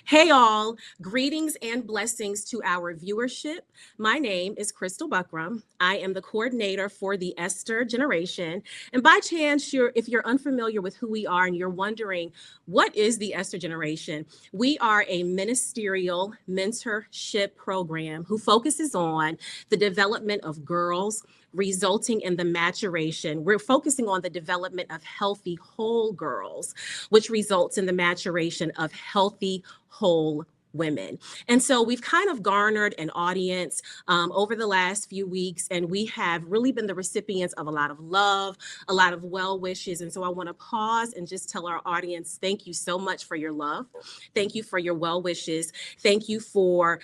Hey, all. Greetings and blessings to our viewership. My name is Crystal Buckram. I am the coordinator for the Esther Generation. And by chance, if you're unfamiliar with who we are and you're wondering, what is the Esther Generation? We are a ministerial mentorship program who focuses on the development of girls, resulting in the maturation. We're focusing on the development of healthy, whole girls, which results in the maturation of healthy, whole women. And so we've kind of garnered an audience over the last few weeks, and we have really been the recipients of a lot of love, a lot of well wishes. And so I want to pause and just tell our audience, thank you so much for your love. Thank you for your well wishes. Thank you for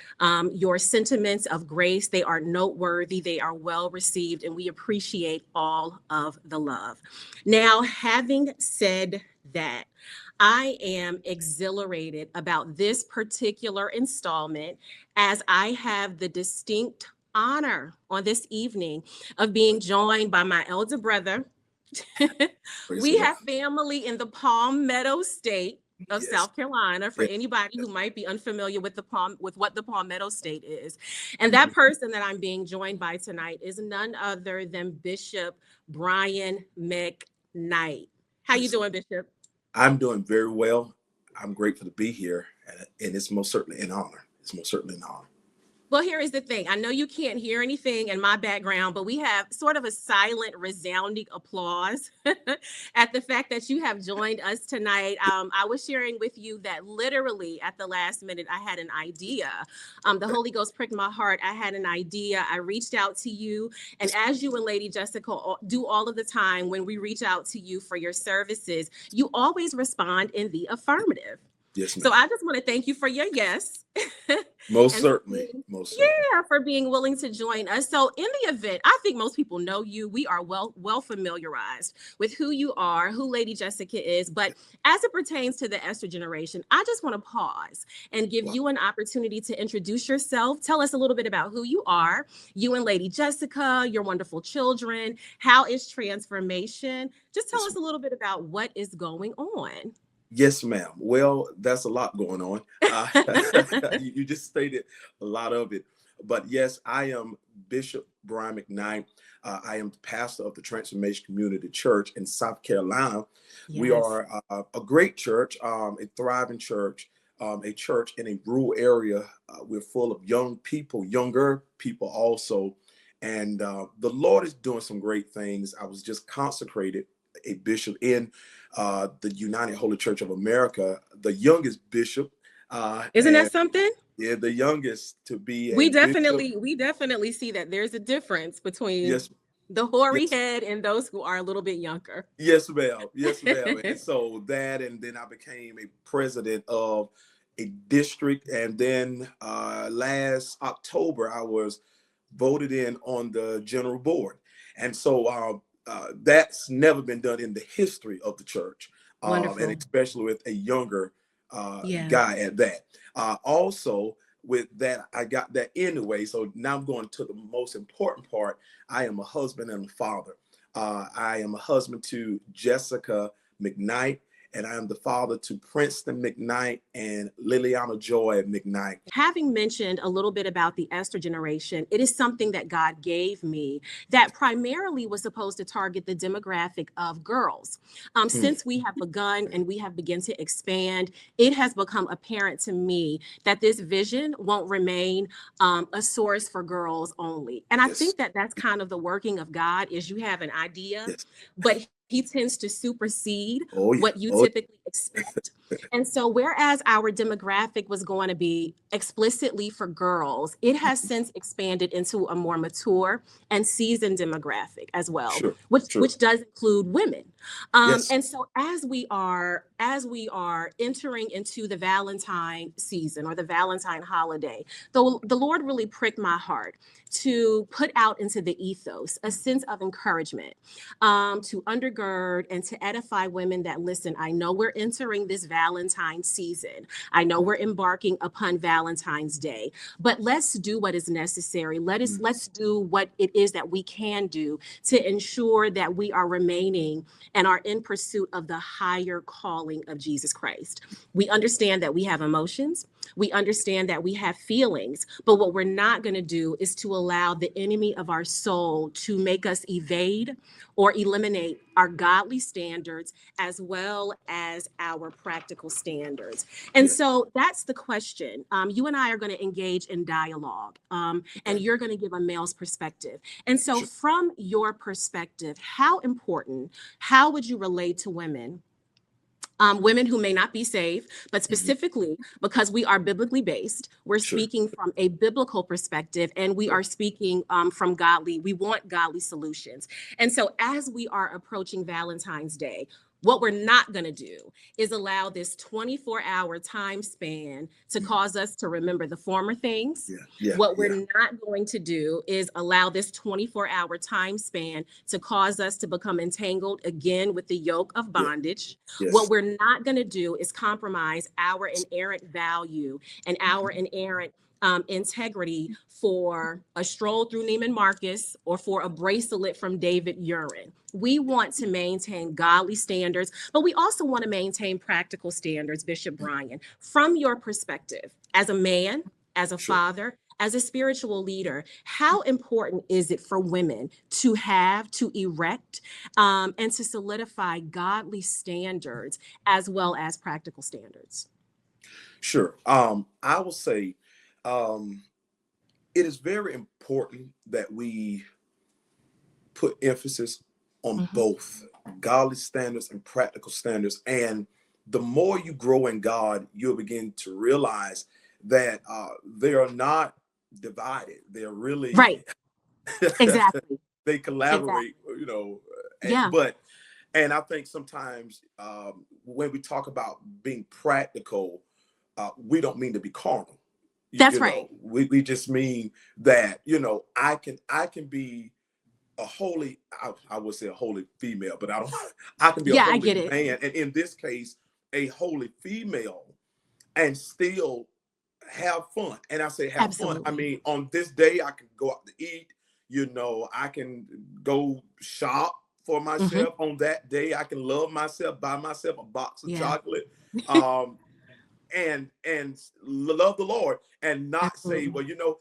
your sentiments of grace. They are noteworthy, they are well received, and we appreciate all of the love. Now, having said that, I am exhilarated about this particular installment as I have the distinct honor on this evening of being joined by my elder brother. We have family in the Palmetto State of Yes, South Carolina for yes, anybody who yes. might be unfamiliar with what the Palmetto State is. And that Mhm. person that I'm being joined by tonight is none other than Bishop Brian McKnight. How you Praise the Lord. doing, Bishop? I'm doing very well. I'm grateful to be here, and it's most certainly an honor. It's most certainly an honor. Well, here is the thing. I know you can't hear anything in my background, but we have sort of a silent, resounding applause at the fact that you have joined us tonight. I was sharing with you that literally at the last minute, I had an idea. The Holy Ghost pricked my heart. I had an idea. I reached out to you. And Yes, as you and Lady Jessica do all of the time when we reach out to you for your services, you always respond in the affirmative. yes, So ma'am. I just want to thank you for your yes. Most and for certainly, being most certainly. yeah, for being willing to join us. So in the event, I think most people know you. We are well familiarized with who you are, who Lady Jessica is. But as it pertains to the Esther generation, I just want to pause and give Wow. you an opportunity to introduce yourself. Tell us a little bit about who you are, you and Lady Jessica, your wonderful children. How is transformation? Just tell Yes, us a little bit about what is going on. yes, ma'am. Well, that's a lot going on. You just stated a lot of it. But yes, I am Bishop Brian McKnight. I am the pastor of the Transformation Community Church in South Carolina. We Yes. are a great church, a thriving church, a church in a rural area. We're full of young people, younger people also. And the Lord is doing some great things. I was just consecrated a bishop in the United Holy Church of America, the youngest bishop, Isn't and that something? yeah, the youngest to be we a bishop. definitely we definitely see that there's a difference between Yes, the hoary yes, head and those who are a little bit younger. yes, ma'am, yes, ma'am. And so that, and then I became a president of a district, and then last October I was voted in on the general board, and so that's never been done in the history of the church, and Wonderful. especially with a younger Yeah. guy at that. Also, with that, I got that anyway. So now I'm going to the most important part. I am a husband and a father. I am a husband to Jessica McKnight, and I am the father to Princeton McKnight and Liliana Joy McKnight. Having mentioned a little bit about the Esther generation, it is something that God gave me that primarily was supposed to target the demographic of girls. Mm, Since we have begun and we have begun to expand, it has become apparent to me that this vision won't remain a source for girls only. And I yes, think that that's kind of the working of God is you have an idea, yes. but he tends to supersede Oh what yeah. you Oh typically expect. And so, whereas our demographic was going to be explicitly for girls, it has since expanded into a more mature and seasoned demographic as well, sure, which sure. which does include women. Yes, And so, as we are entering into the Valentine season or the Valentine holiday, the Lord really pricked my heart to put out into the ethos a sense of encouragement, to undergird undergird and to edify women that listen. I know we're entering this Valentine's season. I know we're embarking upon Valentine's Day, but let's do what is necessary. Let's do what it is that we can do to ensure that we are remaining and are in pursuit of the higher calling of Jesus Christ. We understand that we have emotions. We understand that we have feelings, but what we're not going to do is to allow the enemy of our soul to make us evade or eliminate our godly standards as well as our practical standards. And Yeah. so that's the question. You and I are going to engage in dialogue, and Okay. you're going to give a male's perspective. And so, Sure. from your perspective, how important, how would you relate to women? Women who may not be saved, but Mhm. specifically because we are biblically based, we're Sure. speaking from a biblical perspective and we Yeah. are speaking we want godly solutions. And so, as we are approaching Valentine's Day, what we're not going to do is allow this 24-hour time span to Mhm. cause us to remember the former things. Yeah. Yeah. What Yeah. we're not going to do is allow this 24-hour time span to cause us to become entangled again with the yoke of Yeah. bondage. What Yes. we're not going to do is compromise our inerrant value and our inerrant integrity for a stroll through Neiman Marcus or for a bracelet from David Urine. We want to maintain godly standards, but we also want to maintain practical standards, Bishop Brian. From your perspective, as a man, as a Sure. father, as a spiritual leader, how important is it for women to erect, and to solidify godly standards as well as practical standards? Sure. I will say, um, it is very important that we put emphasis on Mhm. both godly standards and practical standards. And the more you grow in God, you'll begin to realize that they are not divided. They're really Right. Exactly. they collaborate, Exactly. Yeah, but and I think sometimes when we talk about being practical, we don't mean to be carnal. that's right. We just mean that I can be a holy, I would say a holy female, but I don't. I can be a Yeah, I holy get it. man, and in this case, a holy female, and still have fun. And I say have fun. I Absolutely. mean, on this day, I can go out to eat. I can go shop for Hmm. myself. On that day, I can love myself, buy myself a box of Yeah, chocolate, um, and love the Lord, and not say, absolutely. well,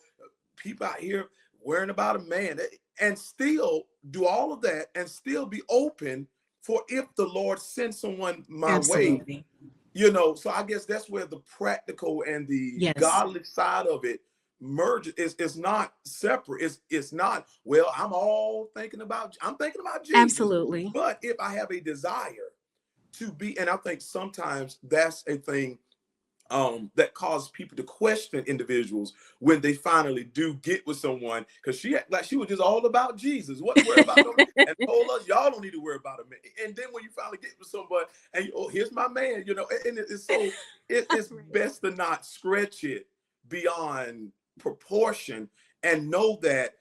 people out here worrying about a man, and still do all of that and still be open for if the Lord sends someone my way. Absolutely. So I guess that's where the practical and the Yes, godly side of it merges. It's not separate. It's not, well, I'm thinking about Jesus. absolutely. But if I have a desire to be, and I think sometimes that's a thing that causes people to question individuals when they finally do get with someone, because she was just all about Jesus, wasn't worried about them, and told us y'all don't need to worry about him. And then when you finally get with someone and oh, here's my man, and it's so it's Right. best to not stretch it beyond proportion and know that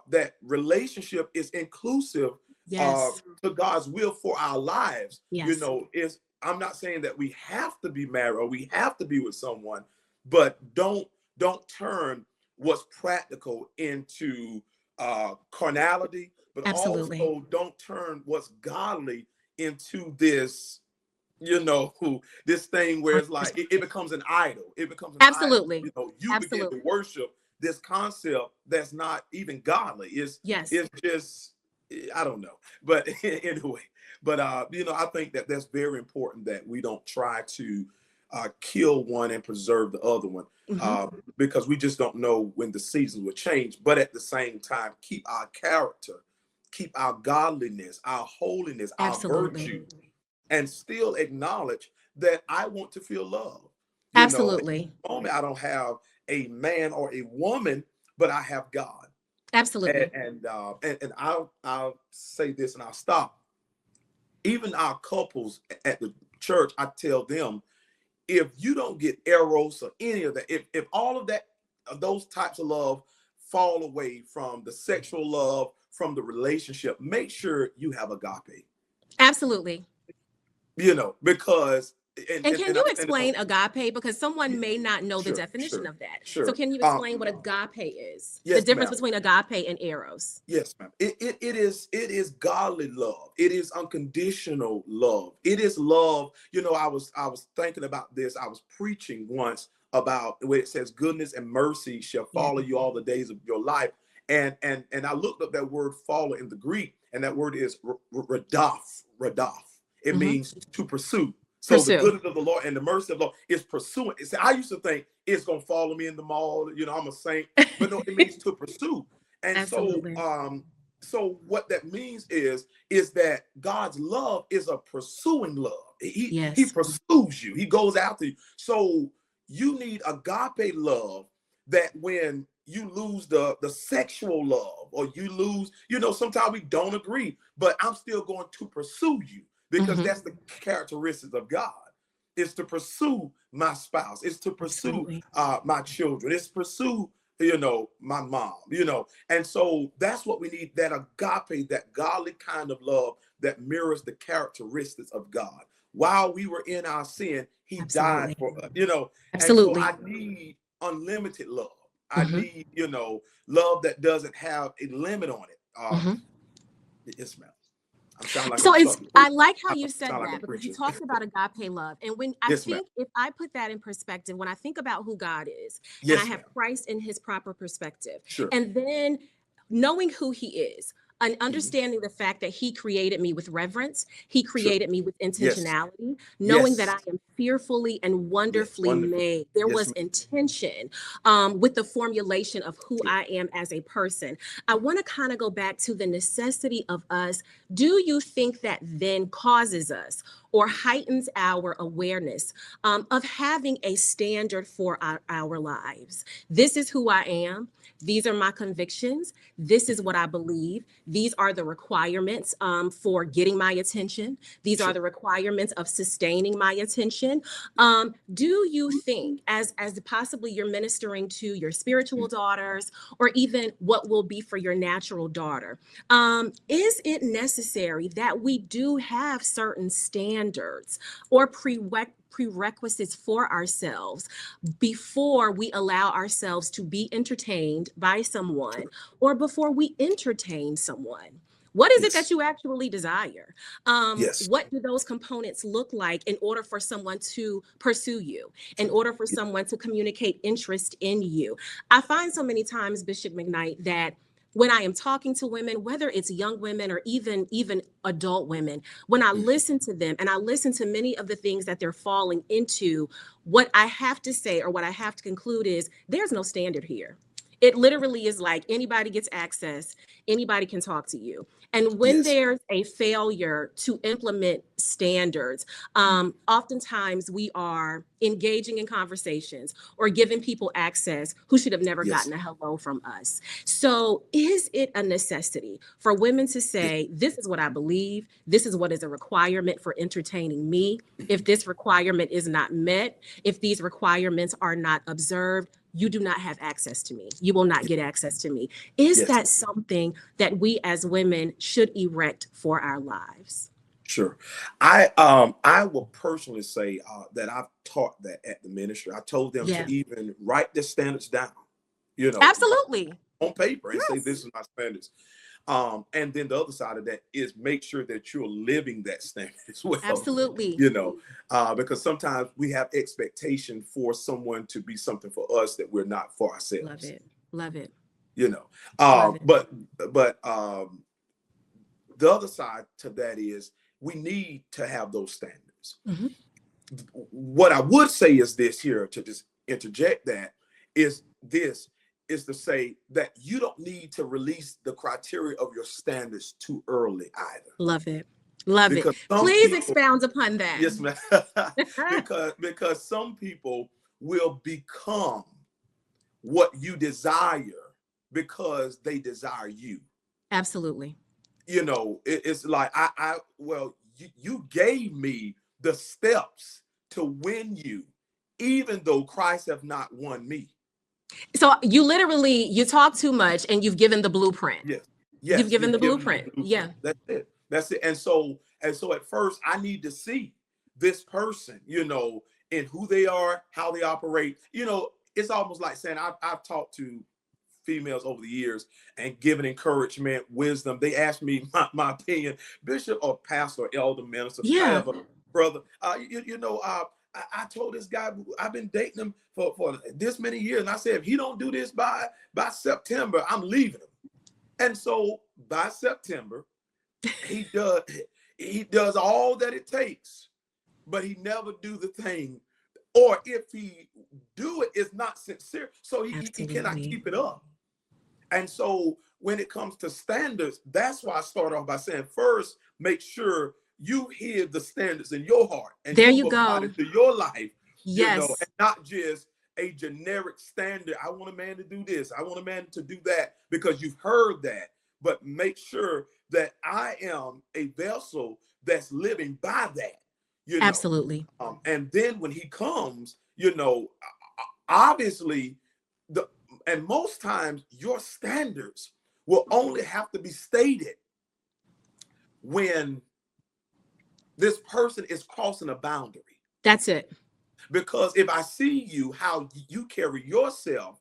that relationship is inclusive Yes, to God's will for our lives. yes, Is I'm not saying that we have to be married or we have to be with someone, but don't turn what's practical into carnality, but absolutely. also don't turn what's godly into this thing where it's like it 100%. becomes an idol. It becomes an idol. Absolutely. You begin to Absolutely. worship this concept that's not even godly. Yes, It's just, I don't know. But anyway, but I think that that's very important that we don't try to kill one and preserve the other one, hmm, uh, because we just don't know when the seasons will change. But at the same time, keep our character, keep our godliness, our holiness, our absolutely. virtue, and still acknowledge that I want to feel love. At Absolutely. the moment, I don't have a man or a woman, but I have God. Absolutely. And I'll say this and I'll stop. Even our couples at the church, I tell them, if you don't get eros or any of that, if all of that, those types of love fall away from the sexual love, from the relationship, make sure you have agape. Absolutely. Because And can I you stand on. explain agape? Because someone may not know the Sure, definition sure, of that. So sure. can you explain what agape is? The Yes, difference ma'am. between agape and eros. Yes, ma'am. It is godly love. It is unconditional love. It is love. I was thinking about this. I was preaching once about where it says goodness and mercy shall Yeah. follow you all the days of your life. And I looked up that word follow in the Greek, and that word is radaf. Radaf. It Hmm. means to pursue. So the Pursue. goodness of the Lord and the mercy of the Lord is pursuing. I used to think it's gonna follow me in the mall. I'm a saint, but no, it means to pursue. And Absolutely. so what that means is that God's love is a pursuing love. He Yes. pursues you. He goes after you. So you need agape love, that when you lose the sexual love, or you lose, sometimes we don't agree, but I'm still going to pursue you, because Hmm. that's the characteristics of God. Is to pursue my spouse. It's to pursue Absolutely. my children. It's pursue my mom. And so that's what we need, that agape, that godly kind of love that mirrors the characteristics of God. While we were in our sin, he died Absolutely. for us, and so Absolutely. I need unlimited love. I Hmm. need, love that doesn't have a limit on it. Hmm. Yes, ma'am. I sound like So I'm it's, talking. I like how I you said sound like a that, because you preacher. talked about agape love. And when I Yes, ma'am. think, if I put that in perspective, when I think about who God is, and I Yes, have ma'am. Christ in his proper perspective, Sure. and then knowing who he is, and Mhm. understanding the fact that he created me with reverence, he Sure. created me with Yes. intentionality, knowing that Yes. I am fearfully and Yes. wonderfully Wonderful. made. There Yes, was ma'am. intention with the formulation of who Sure. I am as a person. I want to kind of go back to the necessity of us. Do you think that then causes us or heightens our awareness of having a standard for our lives? This is who I am. These are my convictions. This is Mhm. what I believe. These are the requirements for getting my attention. These are Sure. the requirements of sustaining my attention. Do you think, as possibly you're ministering to your spiritual Mhm. daughters, or even what will be for your natural daughter, is it necessary that we do have certain standards or prerequisites for ourselves before we allow ourselves to be entertained by someone, Sure. or before we entertain someone? What is it that Yes. you actually desire? Yes. What do those components look like in order for someone to pursue you, in Sure. order for Yes. someone to communicate interest in you? I find so many times, Bishop McKnight, that when I am talking to women, whether it's young women or even adult women, when I Mhm. listen to them and I listen to many of the things that they're falling into, what I have to say, or what I have to conclude, is there's no standard here. It literally is like anybody gets access, anybody can talk to you. And when Yes. there's a failure to implement standards, oftentimes we are engaging in conversations or giving people access who should have never Yes. gotten a hello from us. So, is it a necessity for women to Yes. say, this is what I believe, this is what is a requirement for entertaining me? If this requirement is not met, if these requirements are not observed, you do not have access to me. You will not Yes. get access to me. Is Yes. that something that we as women should erect for our lives? Sure. I will personally say that I've taught that at the ministry. I told them to Yeah, even write the standards down, you know, absolutely. on paper, and say Yes, this is my standards. And then the other side of that is make sure that you're living that standard as well. absolutely. Because sometimes we have expectation for someone to be something for us that we're not for Love ourselves. it. Love it. You know, Love it. but the other side to that is we need to have those standards. Mhm. What I would say is this here, to just interject that, is this is to say that you don't need to release the criteria of your standards too early either. Love it. Love it. Because some Please people, expound upon that. yes, man, because some people will become what you desire because they desire you. Absolutely. It's like well, you gave me the steps to win you, even though Christ have not won me. So you literally, you talk too much and you've given the blueprint. Yes. You've Yes, given you've the given me blueprint. the blueprint. Yeah. That's it. And so And so at first I need to see this person, in who they are, how they operate. It's almost like saying I've talked to females over the years and given encouragement, wisdom. They ask me my opinion, bishop or pastor, or elder, minister, Yeah. however, brother. I told this guy I've been dating him for this many years, and I said if he don't do this by September, I'm leaving him. And so by September, he does all that it takes, but he never do the thing, or if he do it, it's not sincere, so he cannot Absolutely. keep it up. And so when it comes to standards, that's why I start off by saying first, make sure you hear the standards in your heart and There you've you applied go. it to your life, Yes. and not just a generic standard. I want a man to do this. I want a man to do that because you've heard that. But make sure that I am a vessel that's living by that, you know. Absolutely. And then when he comes, obviously, and most times your standards will only have to be stated when this person is crossing a boundary. That's it. Because if I see you, how you carry yourself,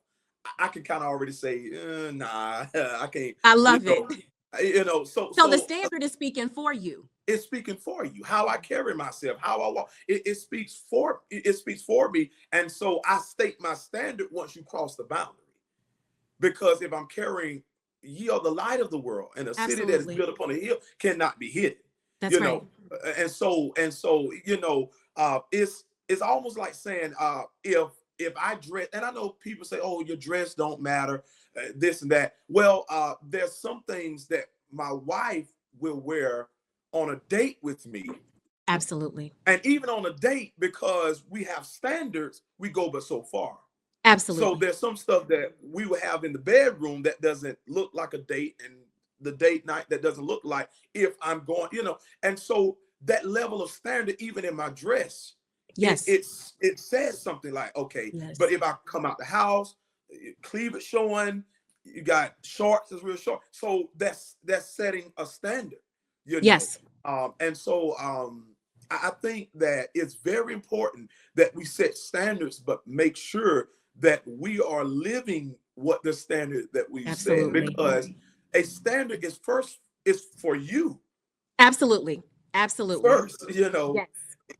I can kind of already say, nah, I can't, I love it. so So the standard is speaking for you. it's speaking for you. How I carry myself, how I walk, it speaks for me. And so I state my standard once you cross the boundary. Because if I'm carrying, ye are the light of the world, and a city that is Absolutely. built upon a hill cannot be hidden. That's You right. know, and so it's almost like saying if I dress, and I know people say, oh, your dress don't matter, this and that. Well, there's some things that my wife will wear on a date with me, Absolutely. and even on a date, because we have standards, we go but so far. So Absolutely. there's some stuff that we will have in the bedroom that doesn't look like a date, and the date night that doesn't look like if I'm going, and so that level of standard, even in my dress, Yes. it says something like, okay, Yes. but if I come out the house, cleavage showing, you got shorts that's real short. So that's setting a standard, you know. Yes. And so I think that it's very important that we set standards, but make sure that we are living what the standard that we've set, Absolutely. because a standard is for you Absolutely. Absolutely. first. Yes.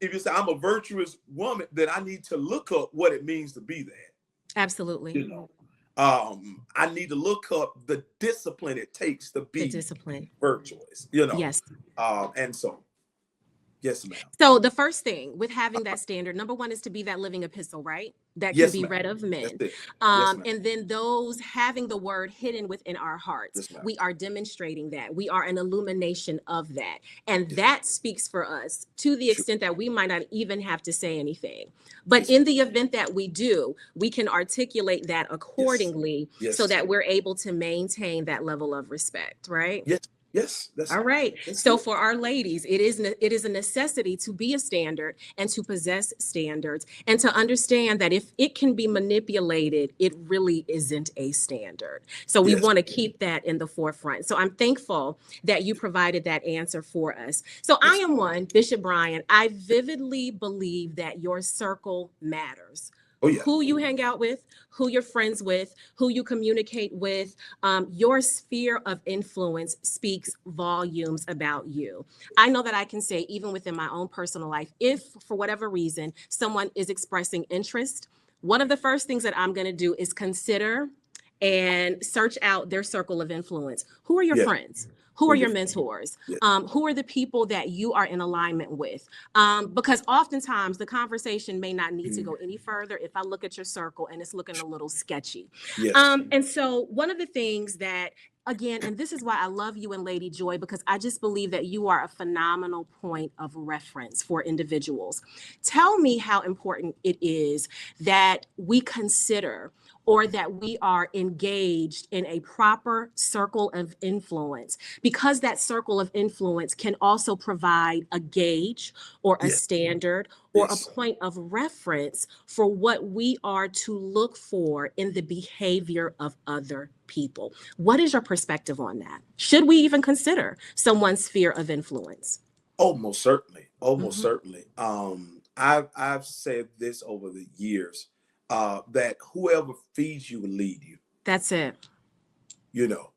If you say I'm a virtuous woman, then I need to look up what it means to be that. Absolutely. You know, I need to look up the discipline it takes to The be discipline. virtuous. Yes. And so yes, ma'am. So the first thing with having that standard, number one, is to be that living epistle, right? That can Yes, be ma'am. read of That's men. it. Yes, ma'am. And then those having the word hidden within our hearts, Yes, ma'am. we are demonstrating that. We are an illumination of that. And Yes. that speaks for us to the Sure. extent that we might not even have to say anything. But Yes, in ma'am. the event that we do, we can articulate that Yes. accordingly so Yes. that we're able to maintain that level of respect, right? Yes. Yes. All right. That's So it. for our ladies, it is a necessity to be a standard and to possess standards and to understand that if it can be manipulated, it really isn't a standard. So we Yes. want to keep that in the forefront. So I'm thankful that you provided that answer for us. So I Yes. am one, Bishop Brian. I vividly believe that your circle matters. Oh yeah. Who you hang out with, who you're friends with, who you communicate with, your sphere of influence speaks volumes about you. I know that I can say, even within my own personal life, if for whatever reason someone is expressing interest, one of the first things that I'm going to do is consider and search out their circle of influence. Who are your Yeah. friends? Who Oh are yeah. your mentors? Yeah. Who are the people that you are in alignment with? Because oftentimes the conversation may not need to go any further if I look at your circle and it's looking a little sketchy. Yes. And so one of the things that, again, and this is why I love you and Lady Joy, because I just believe that you are a phenomenal point of reference for individuals. Tell me how important it is that we consider or that we are engaged in a proper circle of influence, because that circle of influence can also provide a gauge or a Yes. standard or a Yes. point of reference for what we are to look for in the behavior of other people. What is your perspective on that? Should we even consider someone's sphere of influence? Oh, most certainly. Oh, most Hmm. certainly. I've said this over the years, that whoever feeds you will lead you. That's it.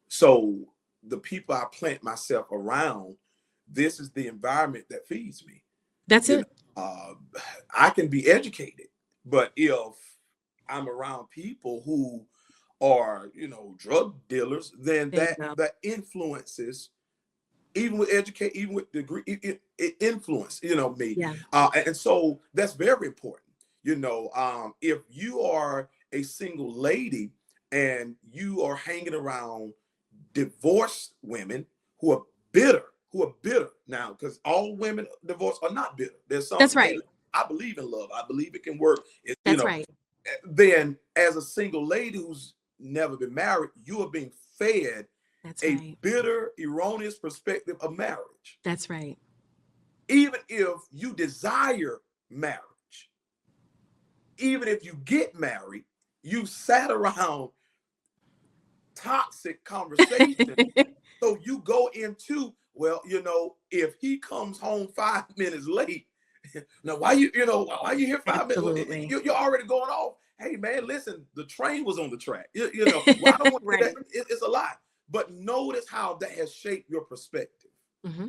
So the people I plant myself around, this is the environment that feeds me. That's You know, it. uh, I can be educated, but if I'm around people who are, drug dealers, then There you that go. that influences, even with educate, even with degree, it influence, me. Yeah. And so that's very important. If you are a single lady and you are hanging around divorced women who are bitter, now, because all women divorced are not bitter. There's some, That's hey, right. I believe in love. I believe it can work. That's right. Then as a single lady who's never been married, you are being fed That's a right. bitter, erroneous perspective of marriage. That's right. Even if you desire marriage, even if you get married, you sat around toxic conversation. So you go into, well, if he comes home 5 minutes late, now why you here 5 minutes? Absolutely. You're already going off. Hey man, listen, the train was on the track. Well, I don't want to hear Right. that. It's a lie. But notice how that has shaped your perspective. Hmm.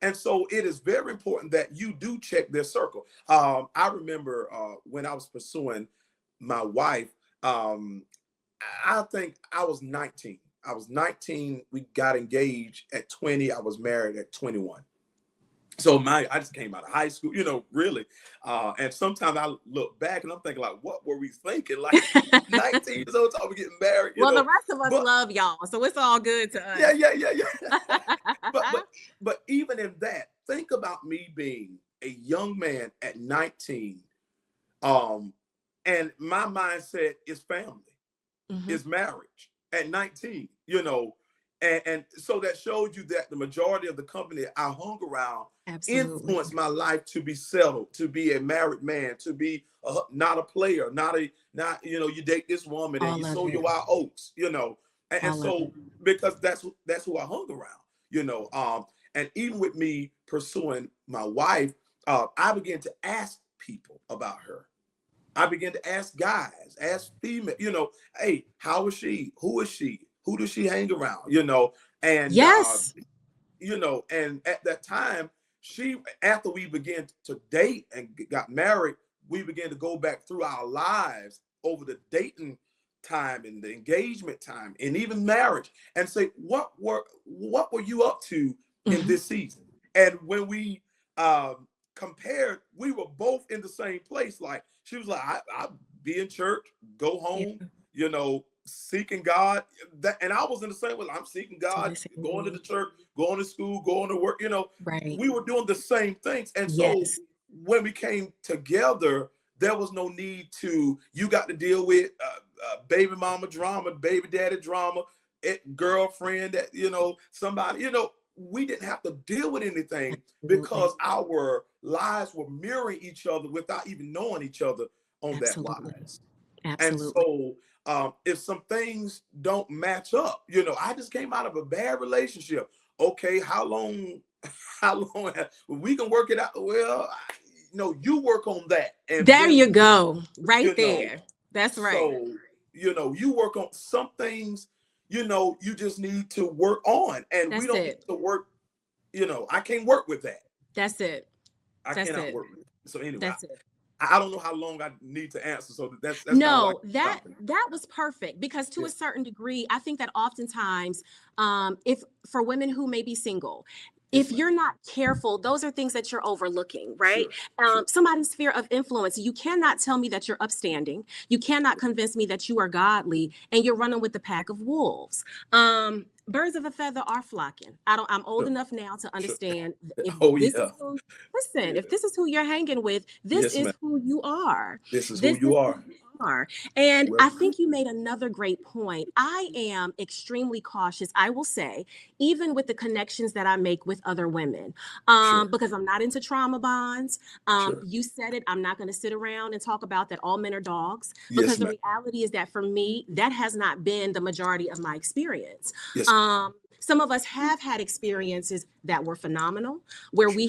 And so it is very important that you do check their circle. I remember when I was pursuing my wife. I think I was 19. We got engaged at 20. I was married at 21. So I just came out of high school, really. And sometimes I look back and I'm thinking, like, what were we thinking? Like 19 years old, talking getting married, Well, the rest of us But love y'all, so it's all good to yeah, us. yeah, yeah, yeah. but even in that, think about me being a young man at 19, um, and my mindset is family, Hmm. is marriage at 19, and so that showed you that the majority of the company I hung around Absolutely. influenced my life to be settled, to be a married man, to be not a player, not you date this woman and you All of sow your it. wild oats, and All of so it. because that's who I hung around, and even with me pursuing my wife, I began to ask people about her. I began to ask guys, ask female, hey, how is she? Who is she? Who does she hang around? And Yes. and at that time, after we began to date and got married, we began to go back through our lives over the dating time and the engagement time and even marriage and say, what were you up to in Hmm. this season? And when we compared, we were both in the same place. Like she was like, I be in church, go Yeah. home, seeking God. And I was in the same way. I'm seeking To God, the same going to the thing. church, going to school, going to work. Right. We were doing the same things. And so Yes. when we came together, there was no need to, you got to deal with baby mama drama, baby daddy drama, girlfriend that, somebody, we didn't have to deal with anything Absolutely. because our lives were mirroring each other without even knowing each other on that Absolutely. lives. And Absolutely. so if some things don't match up, I just came out of a bad relationship. Okay, how long, how long we can work it out? Well, no, you work on that. And There then, you go. Right you know, there. That's right. so, you work on some things, you just need to work on. And we That's don't need it. to work, I can't work with that. That's it. I That's cannot it. work with it. So anyway, That's it. I don't know how long I need to answer. So that's kind of why No, I'm that stopping. that was perfect because to Yeah, a certain degree, I think that oftentimes, if for women who may be single, yes, if ma'am. you're not careful, those are things that you're overlooking, right? Sure, sure. Somebody's sphere of influence. You cannot tell me that you're upstanding. You cannot convince me that you are godly, and you're running with the pack of wolves. Birds of a feather are flocking. I'm old Sure, enough now to sure. understand if Oh this yeah, is who. Listen, yeah. if this is who you're hanging with, this Yes, is ma'am. who you are. This is who This you is who are. you are. And Well, I think you made another great point. I am extremely cautious, I will say, even with the connections that I make with other women, sure, because I'm not into trauma bonds. sure. You said it. I'm not going to sit around and talk about that all men are dogs, because Yes, the ma'am. reality is that for me, that has not been the majority of my experience. Yes, ma'am. Um, Some of us have had experiences that were phenomenal, where we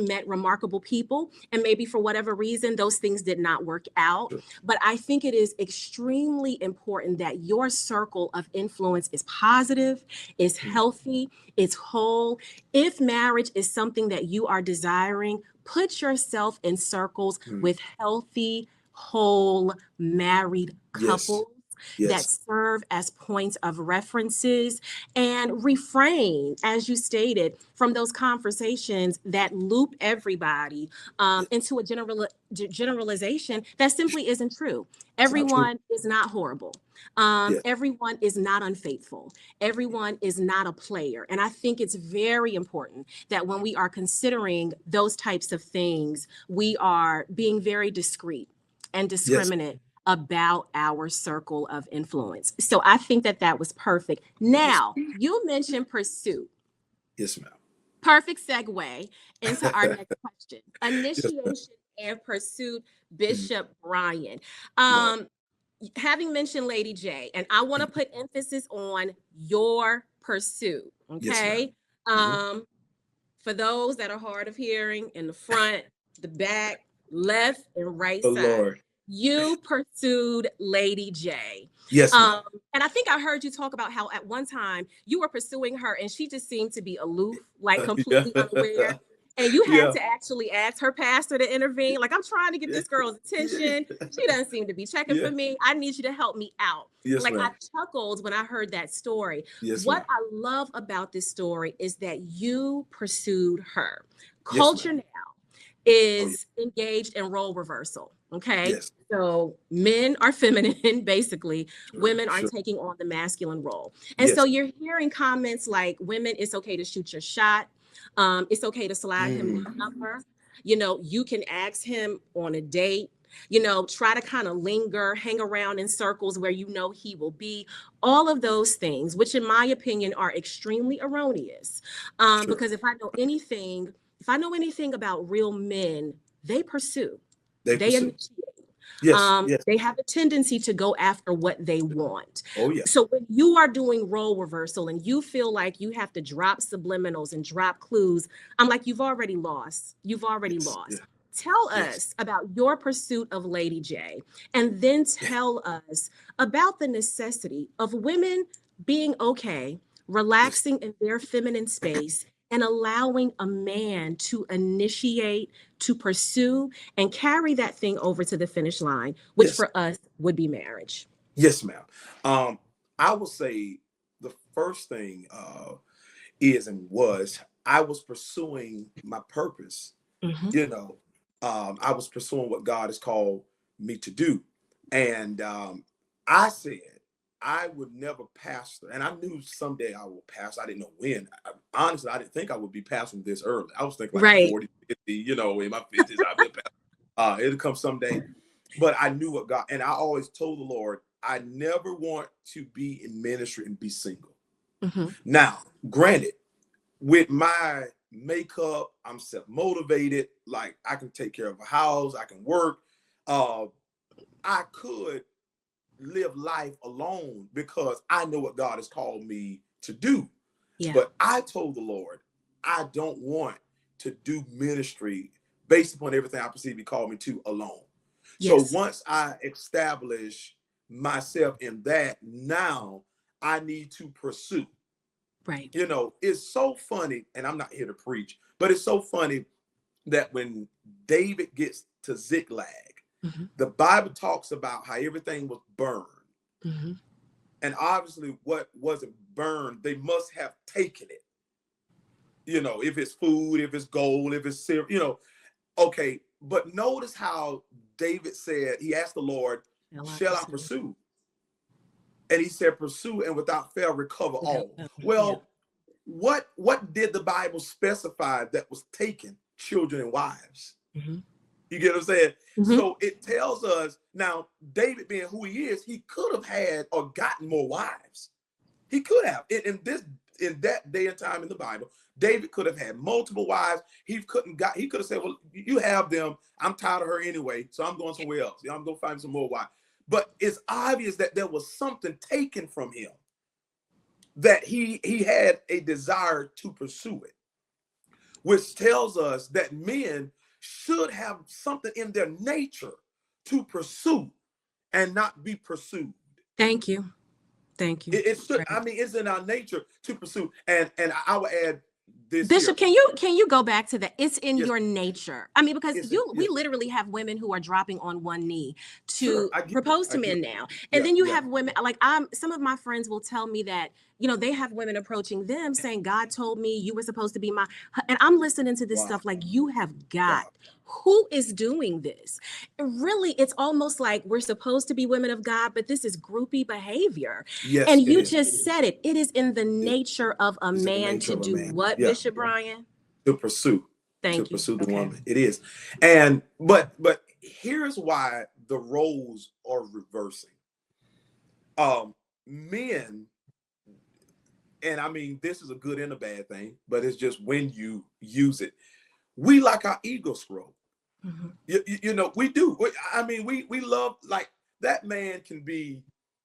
met remarkable people, and maybe for whatever reason those things did not work out. Sure. But I think it is extremely important that your circle of influence is positive, is Mm, healthy, is whole. If marriage is something that you are desiring, put yourself in circles mm. with healthy, whole, married Yes. couples that Yes. serve as points of references, and refrain, as you stated, from those conversations that loop everybody Yes. into a generalization that simply isn't true. It's not true. Everyone is not horrible. Yes. Everyone is not unfaithful. Everyone is not a player. And I think it's very important that when we are considering those types of things, we are being very discreet and Yes. discriminate about our circle of influence. So I think that that was perfect. Yes. Now, you mentioned pursuit. Yes, ma'am. Perfect segue into our next question. Yes, ma'am. Initiation and pursuit, Mm, Bishop Brian. right. Um, Having mentioned Lady J, and I want to Mm, put emphasis on your pursuit, yes, ma'am. okay? Hmm. Um, for those that are hard of hearing, in the front, the back, left, and right Oh, side, Lord. you pursued Lady J. Yes, ma'am. Um, and I think I heard you talk about how at one time you were pursuing her and she just seemed to be aloof, like Yeah. completely unaware. And you had Yeah. to actually ask her pastor to intervene. Like, I'm trying to get Yeah. this girl's attention. She doesn't seem to be checking Yeah. for me. I need you to help me out. Yes, Like, I ma'am. chuckled when I heard that story. Yes, What ma'am. I love about this story is that you pursued her. Yes, ma'am. Culture now Oh, yeah. is engaged in role reversal. Okay. Yes. So men are feminine, basically. Sure. Women are Sure. taking on the masculine role. And so Yes. you're hearing comments like, women, it's okay to shoot your shot. It's okay to slide him Mm, your number. You know, you can ask him on a date. You know, try to kind of linger, hang around in circles where you know he will be. All of those things, which in my opinion are extremely erroneous. sure. Because if I know anything about real men, they pursue, They they pursue. initiate. Yes. Yes. They have a tendency to go after what they want. Oh, yeah. So when you are doing role reversal and you feel like you have to drop subliminals and drop clues, I'm like, you've already lost. You've already Yes. Yeah. lost. Tell Yes. us about your pursuit of Lady J, and then Yeah. tell us about the necessity of women being okay, Yes. relaxing in their feminine space, and allowing a man to initiate, to pursue, and carry that thing over to the finish line, which Yes. for us would be marriage. Yes, ma'am. Um, I will say the first thing is and was I was pursuing my purpose. Mhm. You know, I was pursuing what God has called me to do, and I said I would never pastor, and I knew someday I will pastor. I didn't know when. Honestly, I didn't think I would be pastoring this early. I was thinking like Right. 40, 50, you know, in my 50s, I'll be a pastor. It'll come someday. But I knew what God, and I always told the Lord, I never want to be in ministry and be single. Mhm. Now, granted, with my makeup, I'm self-motivated. Like I can take care of a house, I can work. Uh, I could live life alone because I know what God has called me to do. Yeah. But I told the Lord, I don't want to do ministry based upon everything I perceive He called me to alone. So Yes. once I establish myself in that, now I need to pursue. Right. You know, it's so funny, and I'm not here to preach, but it's so funny that when David gets to Ziklag, Mhm. the Bible talks about how everything was burned. Mhm. And obviously, what wasn't burned, they must have taken it. You know, if it's food, if it's gold, if it's silver, you know, okay. But notice how David said, he asked the Lord, Shall I shall I pursue? pursue? And he said, pursue and without fail recover Without all. fail. Yeah. Well, what did the Bible specify that was taken? Children and wives. Mhm. You get what I'm saying? Mhm. So it tells us now, David being who he is, he could have had or gotten more wives. He could have. In that day and time in the Bible, David could have had multiple wives. He could have said, well, you have them. I'm tired of her anyway, so I'm going somewhere else. I'm gonna find some more wives. But it's obvious that there was something taken from him. that he had a desire to pursue it, which tells us that men should have something in their nature to pursue and not be pursued. Thank you. Thank you. It should, Right. I mean, it's in our nature to pursue. And I will add this here. Bishop, can you go back to that? It's in Yes, your nature. I mean, because we yes, literally have women who are dropping on one knee sure, to I get it. propose I to get men it. now. And Yeah, then you yeah. have women like some of my friends will tell me that, they have women approaching them saying, God told me you were supposed to be my, and I'm listening to this Wow, stuff like, you have got, wow. who is doing this? Really, it's almost like we're supposed to be women of God, but this is groupie behavior. Yes, And it you is. just said it. It is in the It nature of a is in the man nature to of a do man. what, Yeah, Bishop Brian? to pursue, Thank you. the Okay. woman. It is. And but here's why the roles are reversing. Men, and I mean this is a good and a bad thing, but it's just when you use it. We like our ego scroll. Mhm. We do. I mean, we love, like, that man can be,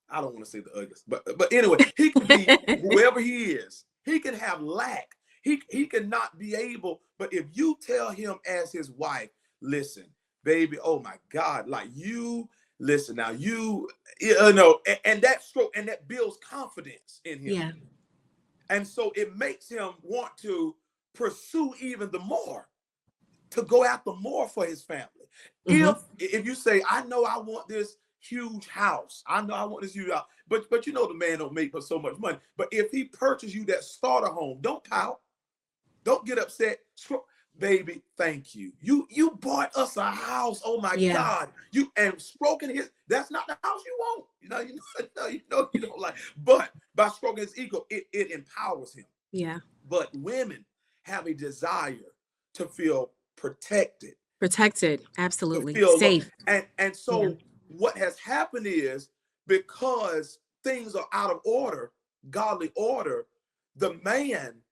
I don't want to say the ugliest, but anyway, he can be whoever he is. He can have lack. He can not be able, but if you tell him as his wife, listen, baby, oh my God, like, you listen now, and that stroke, and that builds confidence in him. Yeah. And so it makes him want to pursue even the more, to go after more for his family. Hmm. If you say, I know I want this huge house, I know I want this huge house, but the man don't make so much money. But if he purchases you that starter home, don't pout, don't get upset. Baby, thank you. You bought us a house. Oh my Yeah. God. You and stroking his, that's not the house you want. You don't like. But by stroking his ego, it empowers him. Yeah. But women have a desire to feel protected, Protected. to Absolutely. feel love. Safe. And Yeah. so what has happened is, because things are out of order, godly order, the man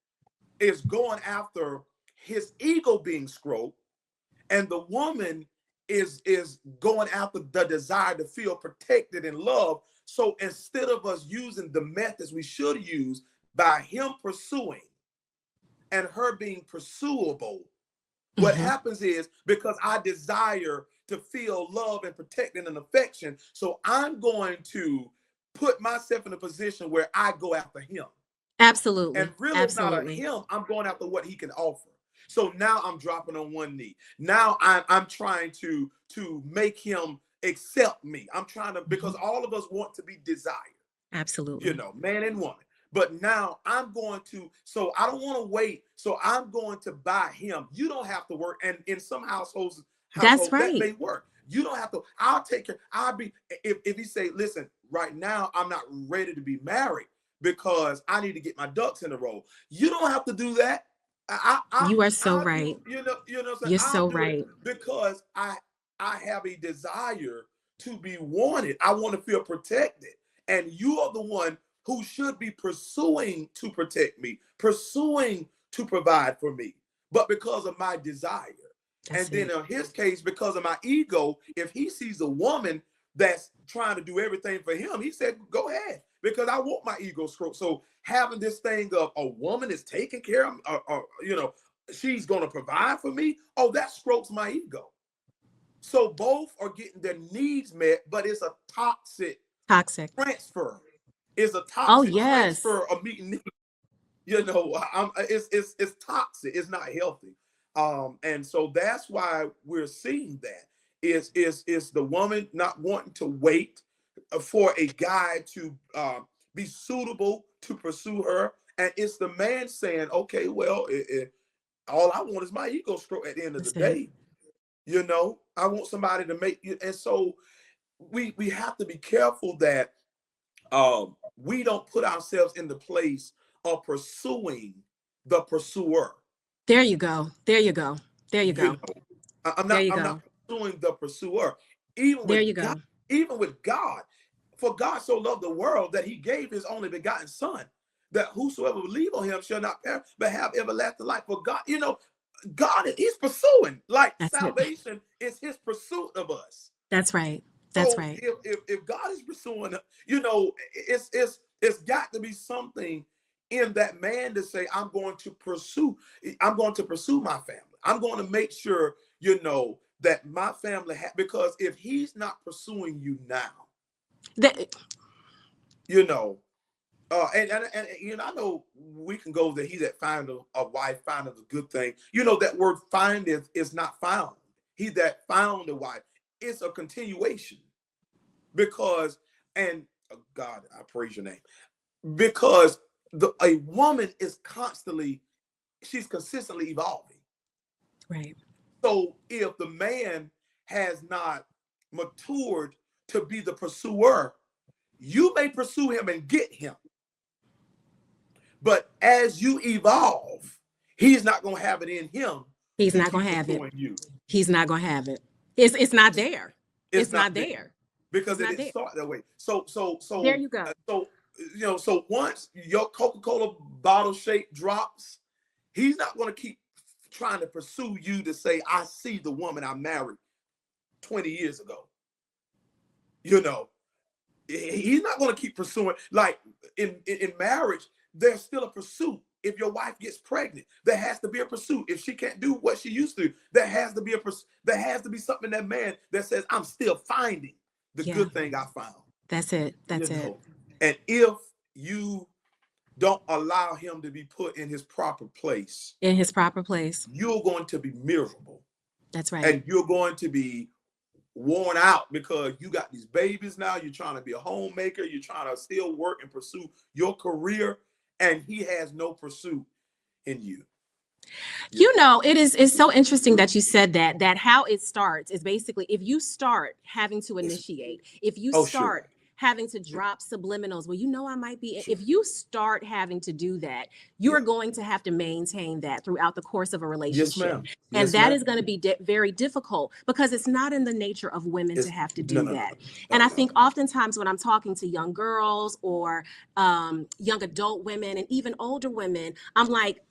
is going after his ego being stroked, and the woman is going after the desire to feel protected and loved. So instead of us using the methods we should use by him pursuing and her being pursuable, what Hmm. happens is, because I desire to feel love and protected and affection, so I'm going to put myself in a position where I go after him. And Absolutely. really, it's not a Absolutely. him. I'm going after what he can offer. So now I'm dropping on one knee. Now I'm trying to make him accept me. I'm trying to, because Mhm. all of us want to be desired, Absolutely. man and woman. But now I'm going to, so I don't want to wait. So I'm going to buy him. You don't have to work. And in some households That's that right. may work. You don't have to. I'll take care. I'll be, if he say, listen, right now I'm not ready to be married because I need to get my ducks in a row. You don't have to do that. You are so I'll do, right. what I'm saying? You're I'll so do it right. because I have a desire to be wanted. I want to feel protected. And you are the one who should be pursuing to protect me, pursuing to provide for me, but because of my desire. And That's then it. in his case, because of my ego, if he sees a woman that's trying to do everything for him, he said, go ahead, because I want my ego stroked. So having this thing of a woman is taking care of me, or she's going to provide for me, oh, that strokes my ego. So both are getting their needs met, but it's a toxic Toxic. transfer. It's a Oh, toxic yes. transfer of meeting needs. It's toxic. It's not healthy. And so that's why we're seeing that is the woman not wanting to wait for a guy to be suitable to pursue her, and it's the man saying, okay, well, all I want is my ego stroke at the end of the That's it. day. I want somebody to make you. And so we have to be careful that we don't put ourselves in the place of pursuing the pursuer. There you go. There you go. There you You go. know, I'm There not you I'm not go. pursuing the pursuer. Even There you with God, go. even with God, for God so loved the world that he gave his only begotten son, that whosoever believe on him shall not perish, but have everlasting life. For God, God, he's pursuing. Like, That's it. salvation is his pursuit of us. That's right. That's So right. if God is pursuing, it's got to be something in that man to say, I'm going to pursue my family. I'm going to make sure, that my family, because if he's not pursuing you now, That, you know, I know we can go that he that find a wife findeth a good thing. That word findeth is not found. He that found a wife. It's a continuation because, and God, I praise your name, because a woman is she's consistently evolving. right. So if the man has not matured to be the pursuer, you may pursue him and get him. But as you evolve, he's not going to have it in him He's to not keep going to have it. pursuing you. He's not going to have it. It's not there. It's It's not not there there. because It's it not didn't there. start that way. So There you go. so once your Coca-Cola bottle shape drops, he's not going to keep trying to pursue you to say, I see the woman I married 20 years ago. He's not going to keep pursuing. Like in marriage, there's still a pursuit. If your wife gets pregnant, there has to be a pursuit. If she can't do what she used to, there has to be there has to be something in that man that says, I'm still finding the Yeah, good thing I found. that's it. You That's it. know, and if you don't allow him to be put in his proper place, In his proper place. you're going to be miserable, That's right. and you're going to be worn out because you got these babies now. You're trying to be a homemaker. You're trying to still work and pursue your career, and he has no pursuit in you. It's so interesting that you said that how it starts is basically if you start having to Yes. initiate, if you Oh, sure. start having to drop subliminals, well, I might be, Sure. if you start having to do that, you Yeah. are going to have to maintain that throughout the course of a Yes, relationship. ma'am. And Yes, that ma'am. is going to be very difficult because it's not in the nature of women to It's have to no, do no, no, that. no, And I no. think oftentimes when I'm talking to young girls or young adult women and even older women, I'm like,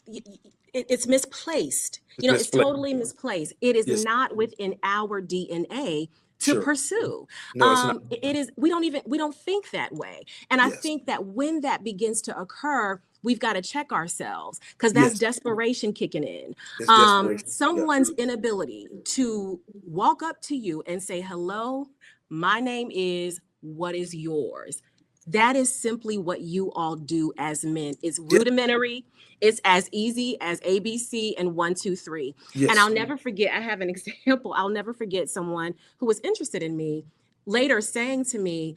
it's misplaced. It's It's misplaced. totally misplaced. It is Yes, not within our DNA to sure. pursue. No, it's not. It is, we don't think that way. And I Yes, think that when that begins to occur, we've got to check ourselves because that's yes. desperation kicking in. It's desperation. Yeah, Someone's inability to walk up to you and say, hello, my name is, what is yours? That is simply what you all do as men. It's yeah, rudimentary. It's as easy as ABC and 1, 2, 3. And yes. I'll never forget, I have an example. I'll never forget someone who was interested in me later saying to me,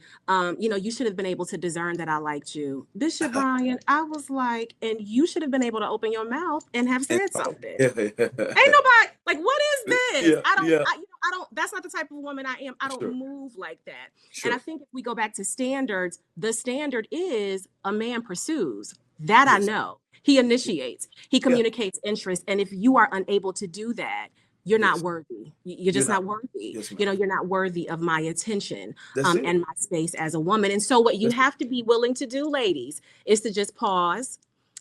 you should have been able to discern that I liked you. Bishop Brian, I was like, and you should have been able to open your mouth and have And said so, something. yeah, Ain't nobody like, what is this? yeah, yeah. I don't, that's not the type of woman I am. I don't Sure, move like that. And I sure. think if we go back to standards, the standard is a man pursues. That I Yes, know. He initiates, he yeah, communicates interest. And if you are unable to do that, you're not yes. worthy. You're You're just not. not worthy. Yes, ma'am. You're not worthy of my attention That's it. and my space as a woman. And so, what you That's it. have to be willing to do, ladies, is to just pause,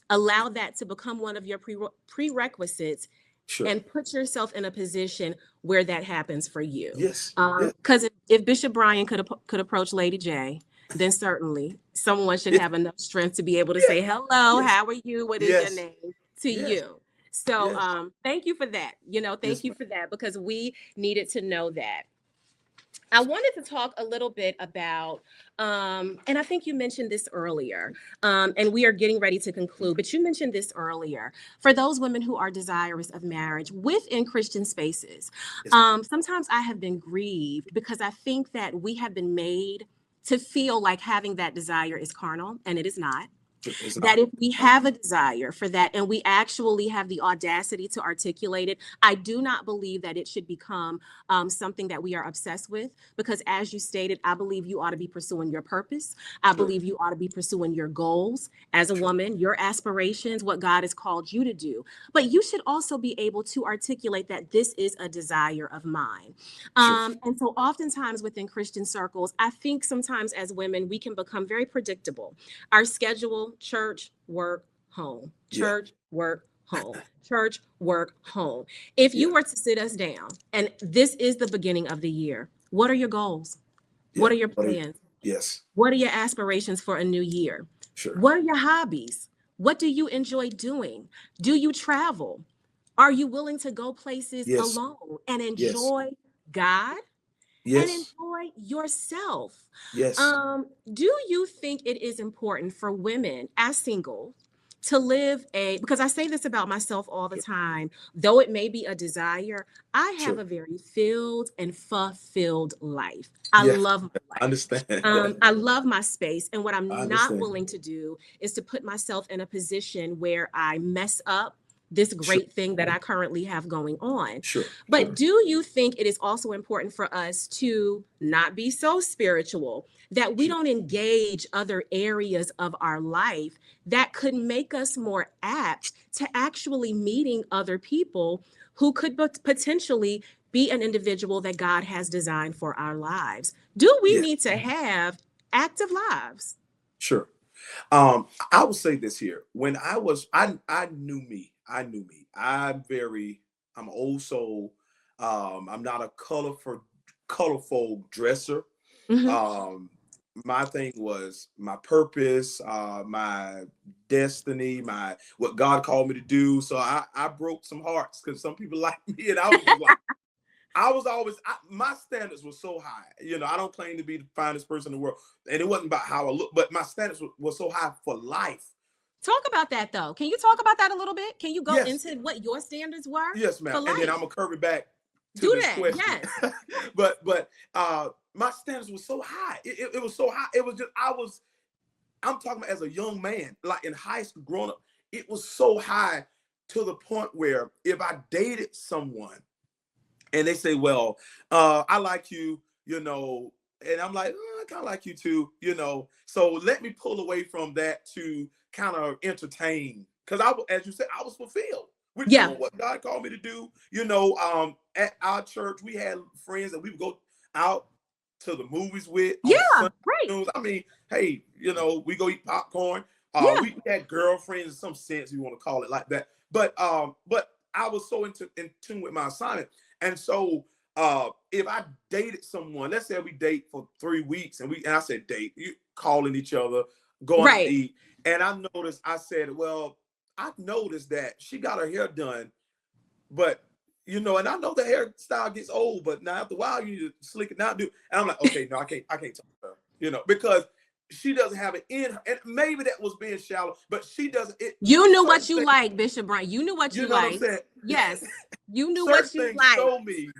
allow that to become one of your prerequisites, Sure. and put yourself in a position where that happens for you. Yes. Yes. Because if Bishop Brian could approach Lady J, then certainly someone should Yes. have enough strength to be able to Yeah. say, hello, Yes. how are you? What is your Yes. name? To Yes. you. So Yes. thank you for that. Thank Yes, you ma'am. for that because we needed to know that. I wanted to talk a little bit about, and I think you mentioned this earlier, and we are getting ready to conclude, but you mentioned this earlier. For those women who are desirous of marriage within Christian spaces, Yes, ma'am. sometimes I have been grieved because I think that we have been made to feel like having that desire is carnal, and it is not. It's That not. if we have a desire for that and we actually have the audacity to articulate it, I do not believe that it should become something that we are obsessed with. Because as you stated, I believe you ought to be pursuing your purpose. I Sure. believe you ought to be pursuing your goals as a Sure. woman, your aspirations, what God has called you to do. But you should also be able to articulate that this is a desire of mine. Sure. And so, oftentimes within Christian circles, I think sometimes as women, we can become very predictable. Our schedule, church, work, home, Yeah. church, work, home, church, work, home. If Yeah. you were to sit us down and this is the beginning of the year, what are your goals? What Yeah. are your plans? Yes. What are your aspirations for a new year? Sure. What are your hobbies? What do you enjoy doing? Do you travel? Are you willing to go places Yes. alone and Yes. enjoy God and Yes. enjoy yourself? Yes. Do you think it is important for women as single to live because I say this about myself all the Sure. time, though it may be a desire, I have Sure. a very filled and fulfilled life. I Yeah. love my I life. understand. I love my space. And what I I'm not understand. willing to do is to put myself in a position where I mess up this Sure. great thing that I currently have going on. Sure. But Sure. do you think it is also important for us to not be so spiritual that we Sure. don't engage other areas of our life that could make us more apt to actually meeting other people who could potentially be an individual that God has designed for our lives? Do we Yes. need to have active lives? Sure. I will say this here. When I knew me. I knew me. I'm old soul. I'm not a colorful dresser. Mhm. Um, my thing was my purpose, my destiny, my what God called me to do. So I broke some hearts because some people like me, and I was just like, I was always my standards were so high. I don't claim to be the finest person in the world, and it wasn't about how I look, but my standards were so high for life. Talk about that though. Can you talk about that a little bit? Can you go Yes, into what your standards were yes, for ma'am. And then I'm life? gonna curve it back to Do this that. question. Yes. but my standards were so high. It was so high. It was just I'm talking about as a young man, like in high school, growing up. It was so high to the point where if I dated someone and they say, well, I like you, and I'm like, I kind of like you too, so let me pull away from that to kind of entertain, because as you said, I was fulfilled with Yeah. doing what God called me to do. At our church we had friends that we would go out to the movies with on Yeah. Sunday Right. afternoons. I mean, hey, we go eat popcorn. Yeah. We had girlfriends in some sense, you want to call it like that, but I was so in tune with my assignment. And so if I dated someone, let's say we date for 3 weeks, and I said date, you calling each other, going out to Right. eat, and I said, well, I've noticed that she got her hair done, but and I know the hairstyle gets old, but now after a while you need to slick it down, do. And I'm like, okay, no, I can't talk to her, because she doesn't have it in her, and maybe that was being shallow, but she doesn't. You knew Certain what you things, like, Bishop Brian. You knew what you you know what I'm liked. saying? Yes. You knew Certain what you things liked. show me,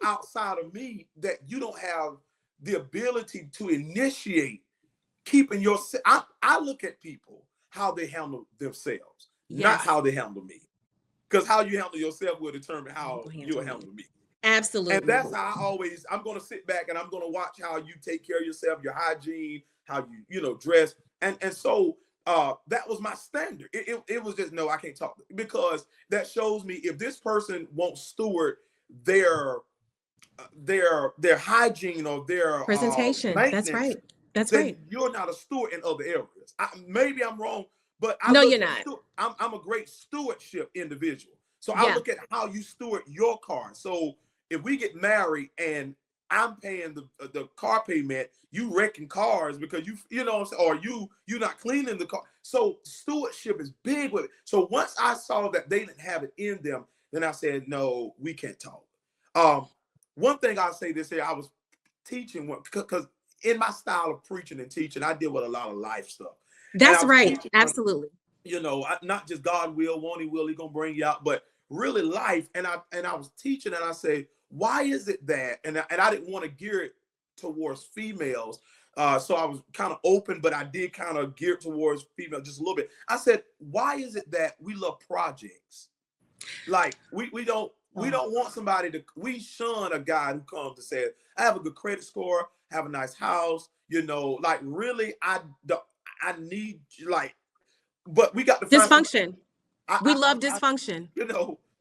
outside of me, that you don't have the ability to initiate keeping your. I look at people how they handle themselves, not Yes. how they handle me, because how you handle yourself will determine How you how gonna handle you'll me? handle me. And Absolutely. that's how I'm going to sit back and I'm going to watch how you take care of yourself, your hygiene, how dress. And so that was my standard. It was just, no, I can't talk, because that shows me if this person won't steward their their hygiene or their Presentation. That's maintenance, right. That's then right. you're not a steward in other areas. Maybe I'm wrong, but I No, look you're at not. I'm a great stewardship individual. So I Yeah. look at how you steward your car. So if we get married and I'm paying the car payment, you wrecking cars because you know what I'm saying, or you not cleaning the car. So stewardship is big with it. So once I saw that they didn't have it in them, then I said, no, we can't talk. Um, One thing I'll say this here, I was teaching because in my style of preaching and teaching, I deal with a lot of life stuff. And I That's was right. teaching them, Absolutely. not just God will, won't he will, he gonna bring you out, but really life. And I was teaching, and I say, why is it that, and I didn't want to gear it towards females. So I was kind of open, but I did kind of gear it towards female just a little bit. I said, why is it that we love projects? Like we Oh, don't want somebody we shun a guy who comes and says, I have a good credit score, have a nice house, like really I need, like, but we got to find somebody. dysfunction. We love I dysfunction.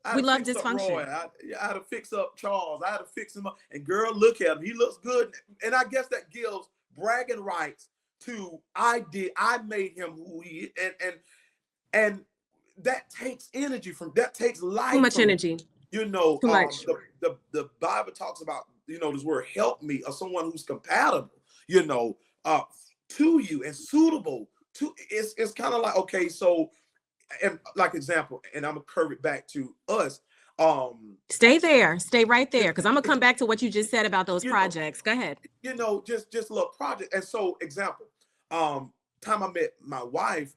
I had We to love fix up Roy. dysfunction. I had to fix up Charles. I had to fix him up. And girl, look at him. He looks good. And I guess that gives bragging rights to I made him who he is. And that takes energy that takes Too life much from you. energy. Too Um, much. the Bible talks about, this word help me, or someone who's compatible, you know, uh, to you and suitable it's kind of like, okay, so, and like example, and I'm gonna curve it back to us. Stay there. Stay right It, there. Because I'm going to it, come back to what you just said about those you know, projects. Go ahead. just a little project. And so, example, um, time I met my wife,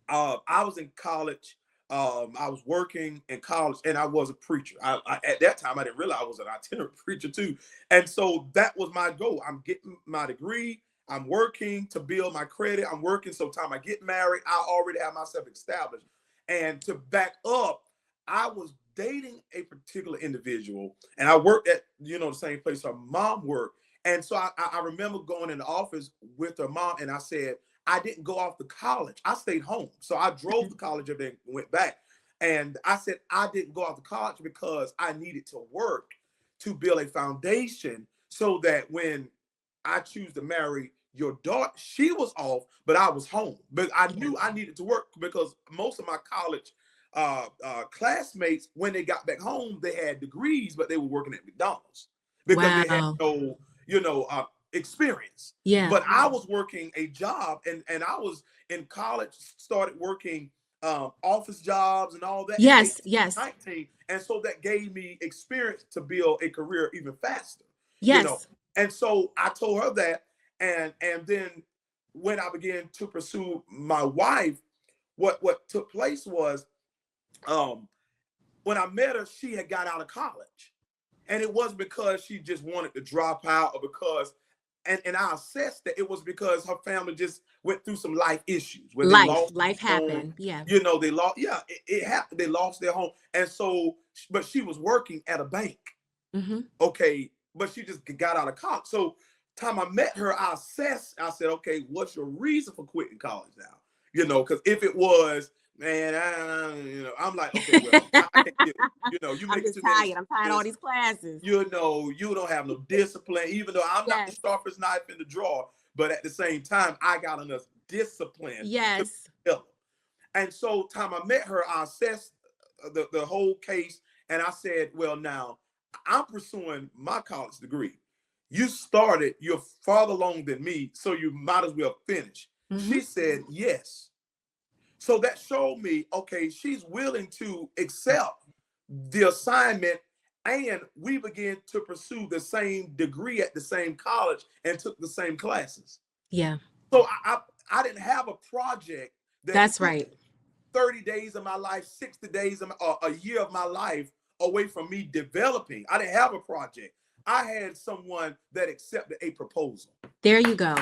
I was in college. I was working in college, and I was a preacher. At that time, I didn't realize I was an itinerant preacher too. And so that was my goal. I'm getting my degree. I'm working to build my credit. I'm working so time I get married, I already have myself established. And to back up, I was dating a particular individual, and I worked at the same place her mom worked. And so I remember going in the office with her mom, and I said, I didn't go off to college. I stayed home. So I drove to college and then went back. And I said I didn't go off to college because I needed to work to build a foundation so that when I choose to marry your daughter, she was off, but I was home. But I Yeah. knew I needed to work because most of my college classmates, when they got back home, they had degrees, but they were working at McDonald's because they had Wow. no, experience. Yeah. But I was working a job, and I was in college, started working office jobs and all that at Yes. 18, Yes. 19. And so that gave me experience to build a career even faster, you know. Yes. And so I told her that, and then when I began to pursue my wife, what took place was, um, when I met her, she had got out of college. And it wasn't because she just wanted to drop out, or because, and I assessed that it was because her family just went through some life issues where they Life. lost Life their home. happened. Yeah. They lost, yeah, it happened. They lost their home. And so, but she was working at a bank. Mm-hmm. Okay. But she just got out of college. So, time I met her, I assessed, I said, okay, what's your reason for quitting college now? Because if it was, man, I'm like, okay, well, I can't do it. You I'm making just too many tired. I'm tired of all excuses. these classes. You don't have no discipline, even though I'm not the Yes. sharpest knife in the drawer, but at the same time, I got enough discipline to Yes. help. And so, time I met her, I assessed the whole case, and I said, well, now I'm pursuing my college degree. You're farther along than me, so you might as well finish. Mm-hmm. She said, yes. So that showed me, okay, she's willing to accept the assignment, and we began to pursue the same degree at the same college and took the same classes. Yeah. So I didn't have a project that That's took right. 30 days of my life, 60 days of a year of my life away from me developing. I didn't have a project. I had someone that accepted a proposal. There you go.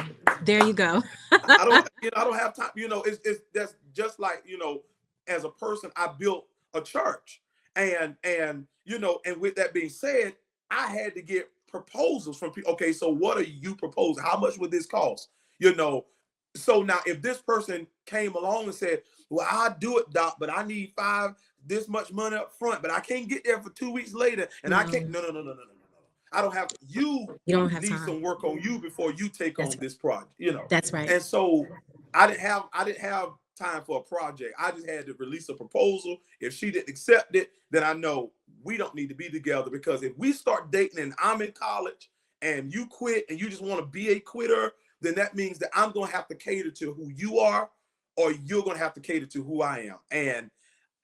There you go. I don't have time. It's that's just like, as a person, I built a church, and with that being said, I had to get proposals from people. Okay, so what are you proposing? How much would this cost? You know, so now if this person came along and said, well, I'll do it, Doc, but I need this much money up front, but I can't get there for 2 weeks later, and I can't. No, No. I don't have to. You you don't have need time. some work on you before you take That's on right. this project. That's right. And so I didn't have time for a project. I just had to release a proposal. If she didn't accept it, then I know we don't need to be together, because if we start dating and I'm in college and you quit and you just want to be a quitter, then that means that I'm going to have to cater to who you are, or you're going to have to cater to who I am. And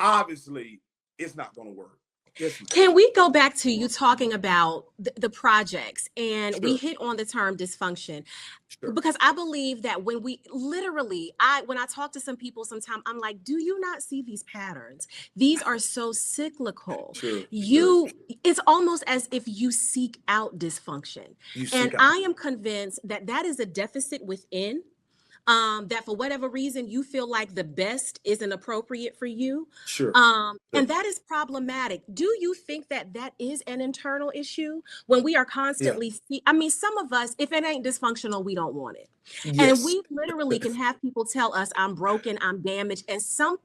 obviously, it's not going to work. It's not. Can we go back to you talking about the projects, and we Sure, hit on the term dysfunction? sure. Because I believe that when we literally, when I talk to some people sometimes, I'm like, do you not see these patterns? These are so cyclical. Sure, sure. It's almost as if you seek out dysfunction. You And seek out. I am convinced that that is a deficit within, that for whatever reason you feel like the best isn't appropriate for you. Sure, And sure. that is problematic. Do you think that that is an internal issue when we are Yeah. constantly I mean, some of us, if it ain't dysfunctional, we don't want it. And Yes. we literally can have people tell us, I'm broken, I'm damaged. And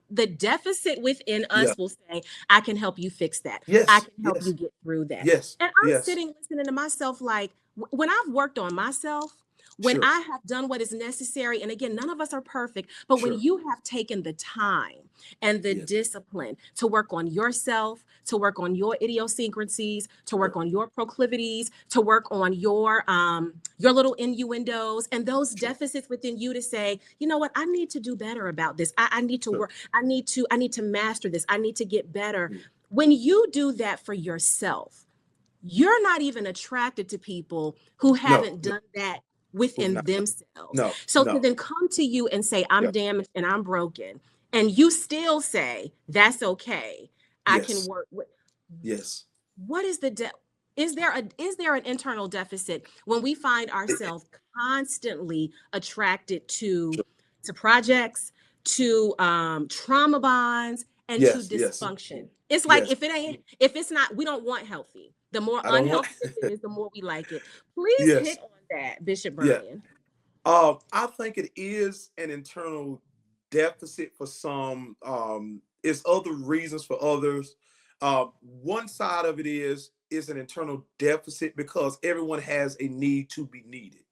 the deficit within Yeah. us will say, I can help you fix that. I Yes. can help you Yes. get through that. Yes. And I'm Yes. sitting listening to myself like, when I've worked on myself, When Sure. I have done what is necessary, and again, none of us are perfect, but when Sure. you have taken the time and the Yes. discipline to work on yourself, to work on your idiosyncrasies, to work Sure. on your proclivities, to work on your little innuendos and those Sure. deficits within you to say, you know what, I need to do better about this. I need to Sure. work, I need to master this, I need to get better. Mm. When you do that for yourself, you're not even attracted to people who No. haven't No. done that Who've within not. themselves. No. So to No. then come to you and say, I'm Yeah. damaged and I'm broken, and you still say, that's okay, I can Yes. work with, Yes. what is the is there an internal deficit when we find ourselves constantly attracted Sure. to projects, to trauma bonds, and to Yes. Yes. dysfunction? It's like Yes. if it's not, we don't want healthy. The more I don't want. unhealthy it is, the more we like it. Please Yes. hit on that, Bishop Yeah. Brian. I think it is an internal deficit for some. It's other reasons for others. One side of it is an internal deficit because everyone has a need to be needed.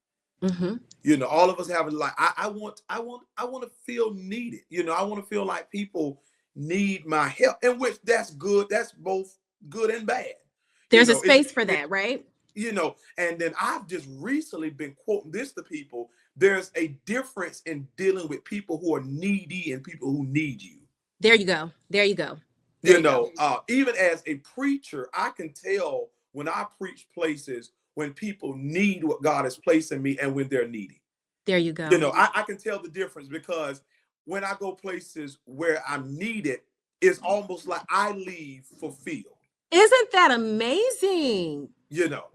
Hmm. All of us have it. Like I want to feel needed. I want to feel like people need my help, and which that's good. That's both good and bad. There's a It's space for that, right? and then I've just recently been quoting this to people. There's a difference in dealing with people who are needy and people who need you. There you go. There you go. There you go. Even as a preacher, I can tell when I preach places when people need what God has placed in me and when they're needy. There you go. I can tell the difference because when I go places where I'm needed, it's almost like I leave fulfilled. Isn't that amazing? You know,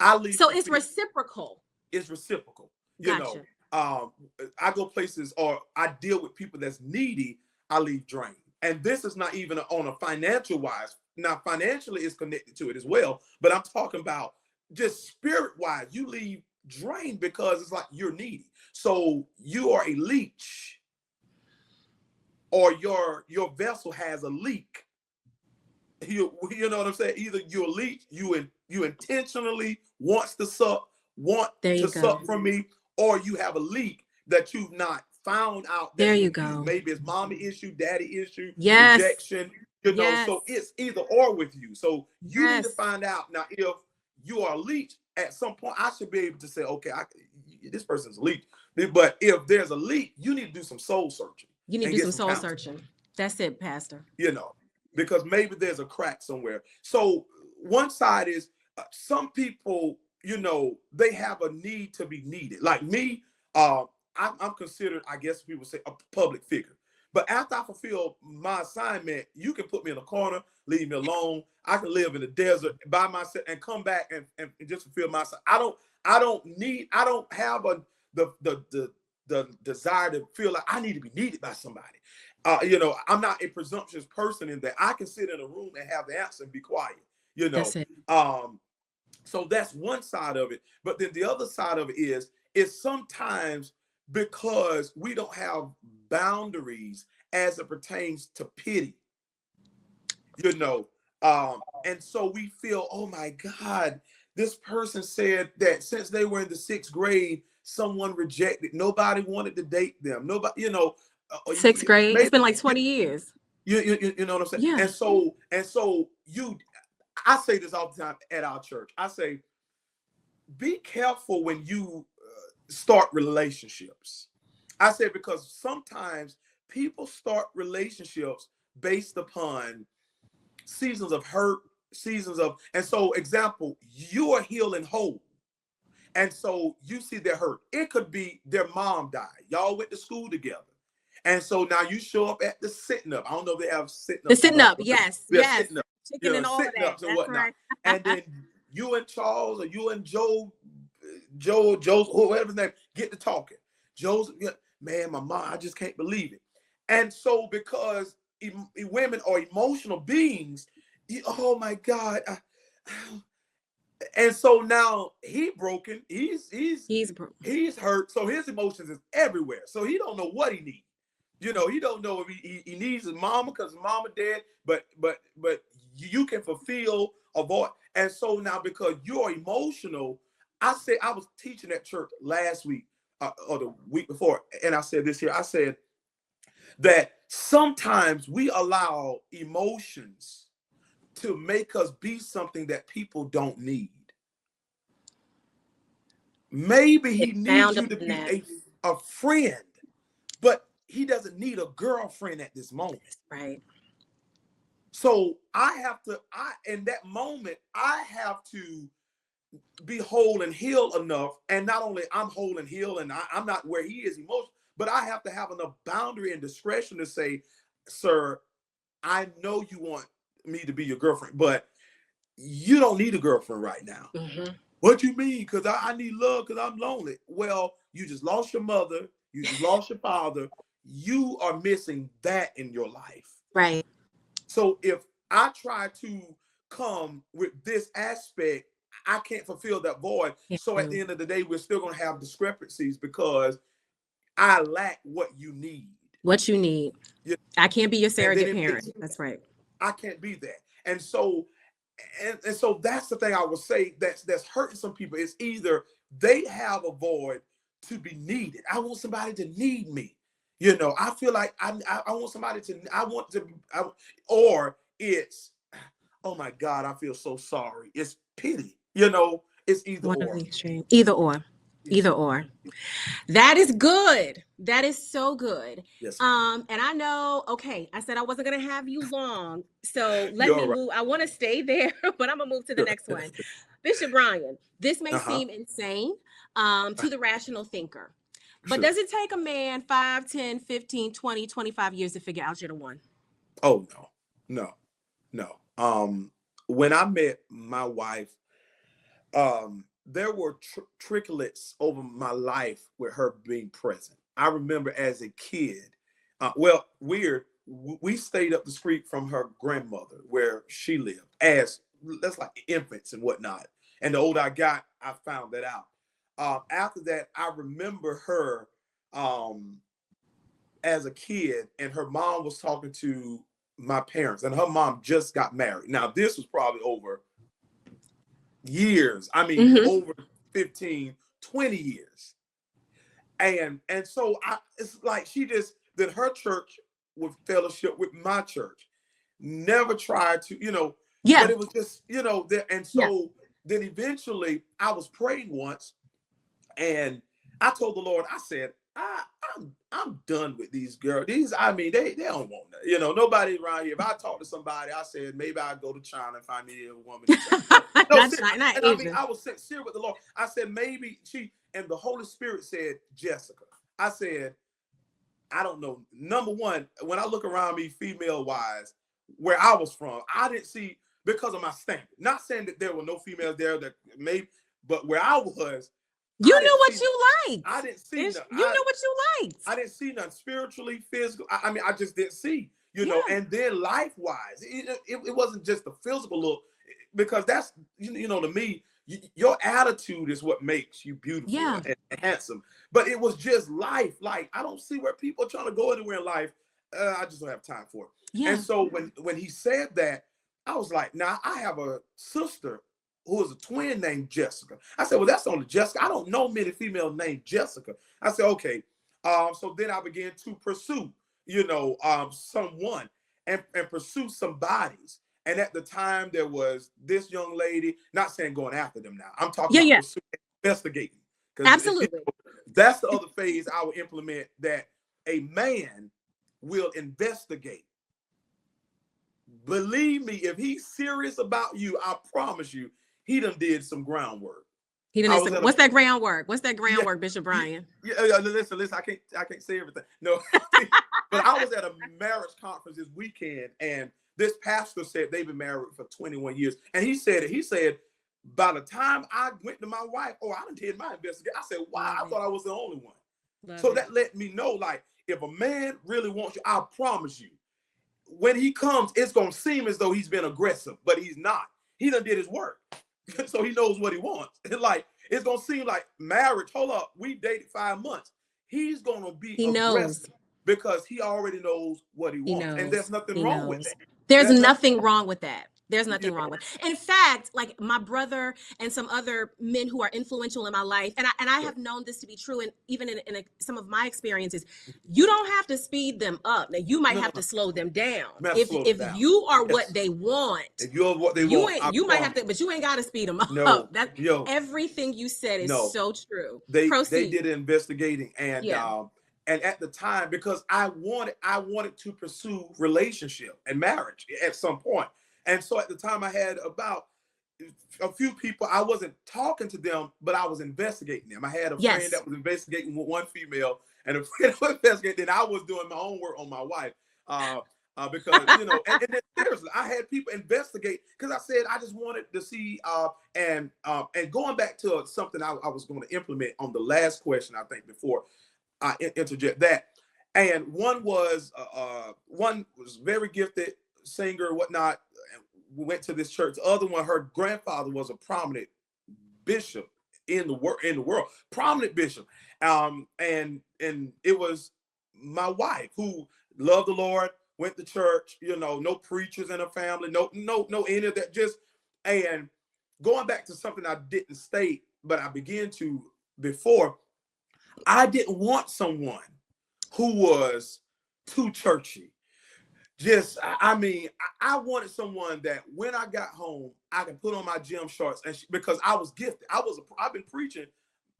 I leave So it's fulfilled. reciprocal. It's reciprocal. You know, Gotcha. um, I go places or I deal with people that's needy. I leave drained, and this is not even on a financial wise. Now, financially, is connected to it as well, but I'm talking about just spirit wise. You leave drained because it's like you're needy. So you are a leech, or your vessel has a leak. You know what I'm saying? Either you're a leech, you intentionally want There you to go. suck from me, or you have a leak that you've not found out There that's you in you. go. Maybe it's mommy issue, daddy issue, Yes. rejection, so Yes. it's either or with you. So you need to Yes. find out. Now, if you are a leech, at some point I should be able to say, okay, this person's a leech. But if there's a leak, you need to do some soul searching You need to and do get some some soul counseling. searching. That's it, Pastor. you know, because maybe there's a crack somewhere. So one side is some people, they have a need to be needed. Like me, I'm considered, I guess people say, a public figure. But after I fulfill my assignment, you can put me in a corner, leave me alone. I can live in the desert by myself and come back and just fulfill my. I don't have the desire to feel like I need to be needed by somebody. I'm not a presumptuous person in that I can sit in a room and have the answer and be quiet, you know. That's it. Um, so that's one side of it. But then the other side of it is sometimes because we don't have boundaries as it pertains to pity, you know. And so we feel, oh my God, this person said that since they were in the sixth grade, someone rejected, nobody wanted to date them. Nobody, Sixth grade. It's maybe been like 20 years. you know what I'm saying? Yeah. And so I say this all the time at our church. I say, be careful when you start relationships. I say because sometimes people start relationships based upon seasons of hurt, and so example, you are healing whole. And so you see their hurt. It could be their mom died. Y'all went to school together. And so now you show up at the sitting up. I don't know if they have sitting The ups sitting enough, up. but Yes. they're Yes. sitting up, Chicken and all of sitting that. ups and That's whatnot. right. And then you and Charles or you and Joe's, whoever his name, get to talking. Joe's, man, my mom, I just can't believe it. And so because women are emotional beings, oh my God. And so now he broken. He's broke. He's hurt. So his emotions is everywhere. So he don't know what he needs. He don't know if he needs his mama because his mama dead. But you can fulfill a void. And so now because you're emotional, I said, I was teaching at church last week or the week before, and I said this here. I said that sometimes we allow emotions to make us be something that people don't need. Maybe he needs Expound you to upon be that. a friend, but he doesn't need a girlfriend at this moment. Right. So in that moment, I have to be whole and heal enough. And not only I'm whole and heal and I'm not where he is emotionally, but I have to have enough boundary and discretion to say, sir, I know you want me to be your girlfriend, but you don't need a girlfriend right now. Mm-hmm. What you mean? Because I need love because I'm lonely. Well, you just lost your mother. You just lost your father. You are missing that in your life. Right. So if I try to come with this aspect, I can't fulfill that void. Yeah. So at the end of the day, we're still going to have discrepancies because I lack what you need. What you need. Yeah. I can't be your And then surrogate it parent. makes That's right. I can't be that. And so so that's the thing I would say that's hurting some people. Is either they have a void to be needed. I want somebody to need me. You know, I feel like I want somebody to, or it's, oh my God, I feel so sorry. It's pity. You know, it's either One of or. the extreme. Either or. Either or. That is good. That is so good. Yes, ma'am. And I know, okay, I said I wasn't gonna have you long. So let You're me right. move. I want to stay there, but I'm gonna move to the next one. Bishop Brian, this may Uh-huh. seem insane to the rational thinker, but Sure. does it take a man 5, 10, 15, 20, 25 years to figure out you're the one? Oh no. When I met my wife, there were tricklets over my life with her being present. I remember as a kid, well, weird, we stayed up the street from her grandmother where she lived as, that's like infants and whatnot. And the older I got, I found that out. After that, I remember her um, as a kid, and her mom was talking to my parents, and her mom just got married. Now, this was probably over years. I mean, Mm-hmm. over 15, 20 years. And so it's like she just did her church with fellowship with my church. Never tried to, Yeah. but it was just, there. And Yeah. so then eventually I was praying once, and I told the Lord, I said, I'm done with these girls. I mean, they don't want that. Nobody around here. If I talk to somebody, I said maybe I'll go to China and find me a woman in China. No, Not China, not and I mean, Asian. I was sincere with the Lord. I said maybe and the Holy Spirit said, Jessica. I said, I don't know. Number one, when I look around me, female wise, where I was from, I didn't see, because of my standard. Not saying that there were no females there that maybe, but where I was, You I knew didn't what see. you liked. I didn't see nothing. You knew what you liked. I didn't see nothing spiritually, physical. I mean, I just didn't see, Yeah. And then life-wise, it wasn't just the physical look, because that's, to me, your attitude is what makes you beautiful Yeah. and handsome. But it was just life. Like, I don't see where people are trying to go anywhere in life. I just don't have time for it. Yeah. And so when he said that, I was like, now I have a sister who is a twin named Jessica. I said, well, that's only Jessica. I don't know many females named Jessica. I said, okay. So then I began to pursue, someone and pursue some bodies. And at the time, there was this young lady, not saying going after them now. I'm talking about pursuing, investigating. Absolutely. That's the other phase I would implement, that a man will investigate. Believe me, if he's serious about you, I promise you, he done did some groundwork. He didn't. What's that groundwork? What's that groundwork, Bishop Brian? Listen. I can't say everything. No, but I was at a marriage conference this weekend, and this pastor said they've been married for 21 years, and he said it. He said, by the time I went to my wife, I done did my investigation. I said, wow, I thought I was the only one. So that let me know, like, if a man really wants you, I promise you, when he comes, it's gonna seem as though he's been aggressive, but he's not. He done did his work. So he knows what he wants. Like, it's gonna seem like marriage. Hold up, we dated 5 months. He's gonna be aggressive because he already knows what he wants, and there's nothing wrong with that. There's nothing wrong with that. There's You nothing wrong know, with it. In fact, like my brother and some other men who are influential in my life, and I yeah. have known this to be true, and even in some of my experiences, you don't have to speed them up. Now you might No, no, have to no. slow them down. You have to If slow them if down. you are what Yes. they want, If you're what they want, I you might have promise. to, but you ain't got to speed them No, up. That yo, everything you said is no. so true. They Proceed. did investigating, Yeah. and at the time, because I wanted to pursue relationship and marriage at some point. And so at the time I had about a few people. I wasn't talking to them, but I was investigating them. I had a friend Yes. that was investigating with one female and a friend that was investigating. Then I was doing my own work on my wife. Uh, because and then seriously, I had people investigate because I said I just wanted to see, and going back to something I was going to implement on the last question, I think before I interject that, and one was very gifted singer, whatnot. We went to this church. The other one, her grandfather was a prominent bishop in the world, prominent bishop. And it was my wife who loved the Lord, went to church. No preachers in her family, no any of that. Just and going back to something I didn't state, but I began to before. I didn't want someone who was too churchy. Just, I mean, I wanted someone that when I got home, I could put on my gym shorts, and because I was gifted. I've been preaching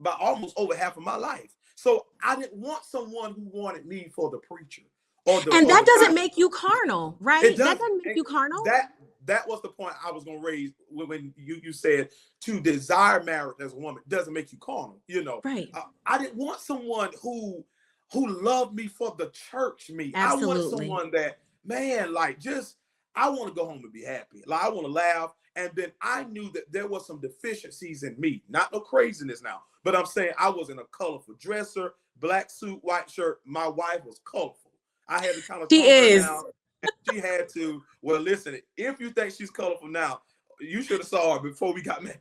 by almost over half of my life, so I didn't want someone who wanted me for the preacher or the And or that the doesn't guy. make you carnal, It right? That doesn't. doesn't make And you carnal. that was the point I was going to raise when you said to desire marriage as a woman doesn't make you carnal. Right. I didn't want someone who loved me for the church me. I wanted Absolutely. someone that, man, like, just I want to go home and be happy. Like, I want to laugh. And then I knew that there was some deficiencies in me, not no craziness now, but I'm saying I wasn't a colorful dresser, black suit, white shirt. My wife was colorful. I had to kind of She tone her is. down. She had to. Well, listen, if you think she's colorful now, you should have saw her before we got married.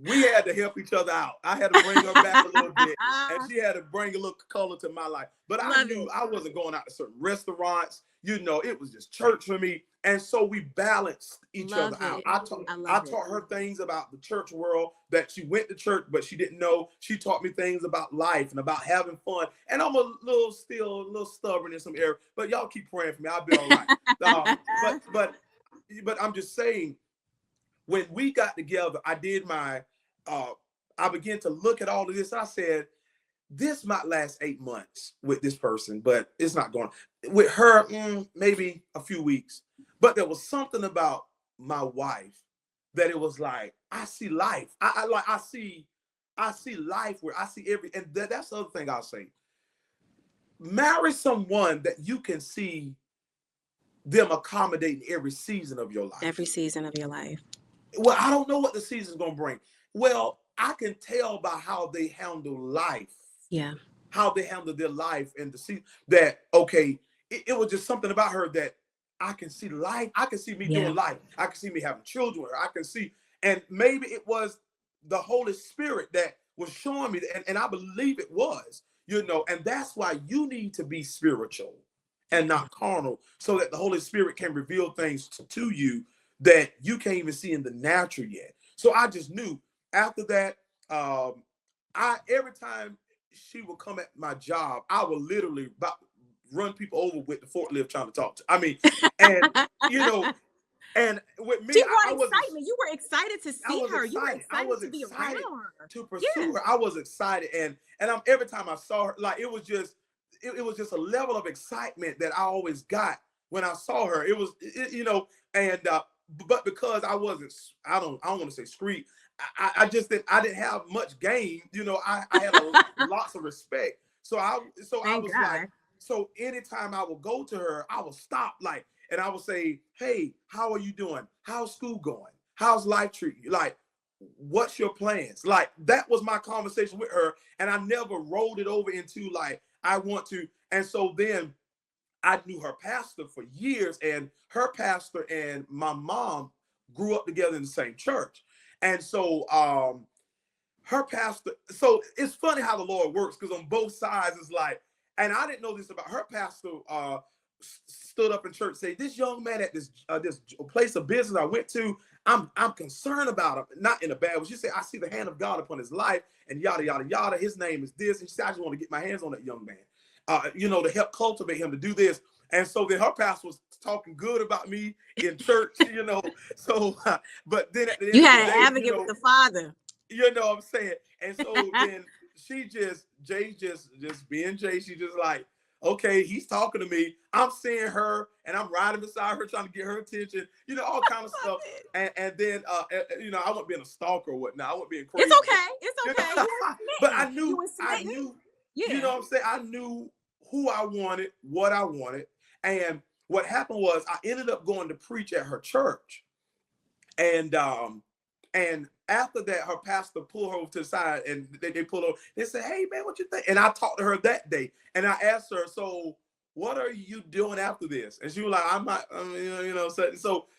We had to help each other out. I had to bring her back a little bit, and she had to bring a little color to my life. But I Love knew it. I wasn't going out to certain restaurants. It was just church for me, and so we balanced each other Love out. it. I taught I I love it. taught her things about the church world that she went to church, but she didn't know. She taught me things about life and about having fun. And I'm still a little stubborn in some area, but y'all keep praying for me. I'll be all right. But I'm just saying, when we got together, uh, I began to look at all of this. I said, this might last 8 months with this person, but it's not going. With her, maybe a few weeks. But there was something about my wife that it was like, I see life. I see life where I see and that's the other thing I'll say. Marry someone that you can see them accommodating every season of your Every life. season of your life. Well, I don't know what the season's gonna bring. Well, I can tell by how they handle life, Yeah. how they handle their life, and to see that, okay, it was just something about her that I can see life. I can see me Yeah. doing life. I can see me having children. I can see, and maybe it was the Holy Spirit that was showing me, and I believe it was, and that's why you need to be spiritual and Yeah. not carnal, so that the Holy Spirit can reveal things to you that you can't even see in the natural yet. So I just knew after that, I every time she would come at my job, I would literally about run people over with the forklift trying to talk to. I mean, and you know, and with me, She I brought wasn't. excitement. You were excited to I see was her. You were excited. I excited was to be excited around her. to Yeah. pursue her. I was excited, and I'm every time I saw her, like it was just a level of excitement that I always got when I saw her. It was, and but because I don't want to say street. I just I didn't have much game. I had lots of respect. So I Thank was like, God. so anytime I would go to her, I would stop like, and I would say, hey, how are you doing? How's school going? How's life treating you? Like, what's your plans? Like, that was my conversation with her. And I never rolled it over into like, I want to. And so then I knew her pastor for years, and her pastor and my mom grew up together in the same church. And so her pastor, so it's funny how the Lord works, because on both sides it's like, and I didn't know this about her pastor. stood up in church, say, this young man at this place of business I went to, I'm concerned about him, not in a bad way. She said, I see the hand of God upon his life, and yada yada yada. His name is this, and she said, I just want to get my hands on that young man, to help cultivate him to do this. And so then her pastor was talking good about me in church, So, but then at the end You of had the an day, advocate with the Father. you know what I'm saying? And so then Jay just being Jay, she just like, okay, he's talking to me. I'm seeing her and I'm riding beside her trying to get her attention, all kind of stuff. And then, I wasn't being a stalker or whatnot. I wasn't being crazy. It's okay. It's okay. You were but I smitten. knew, Yeah. you know what I'm saying? I knew who I wanted, what I wanted. And what happened was I ended up going to preach at her church. And after that, her pastor pulled her over to the side, and they pulled over. They said, "Hey, man, what you think?" And I talked to her that day, and I asked her, "So, what are you doing after this?" And she was like, "I'm not,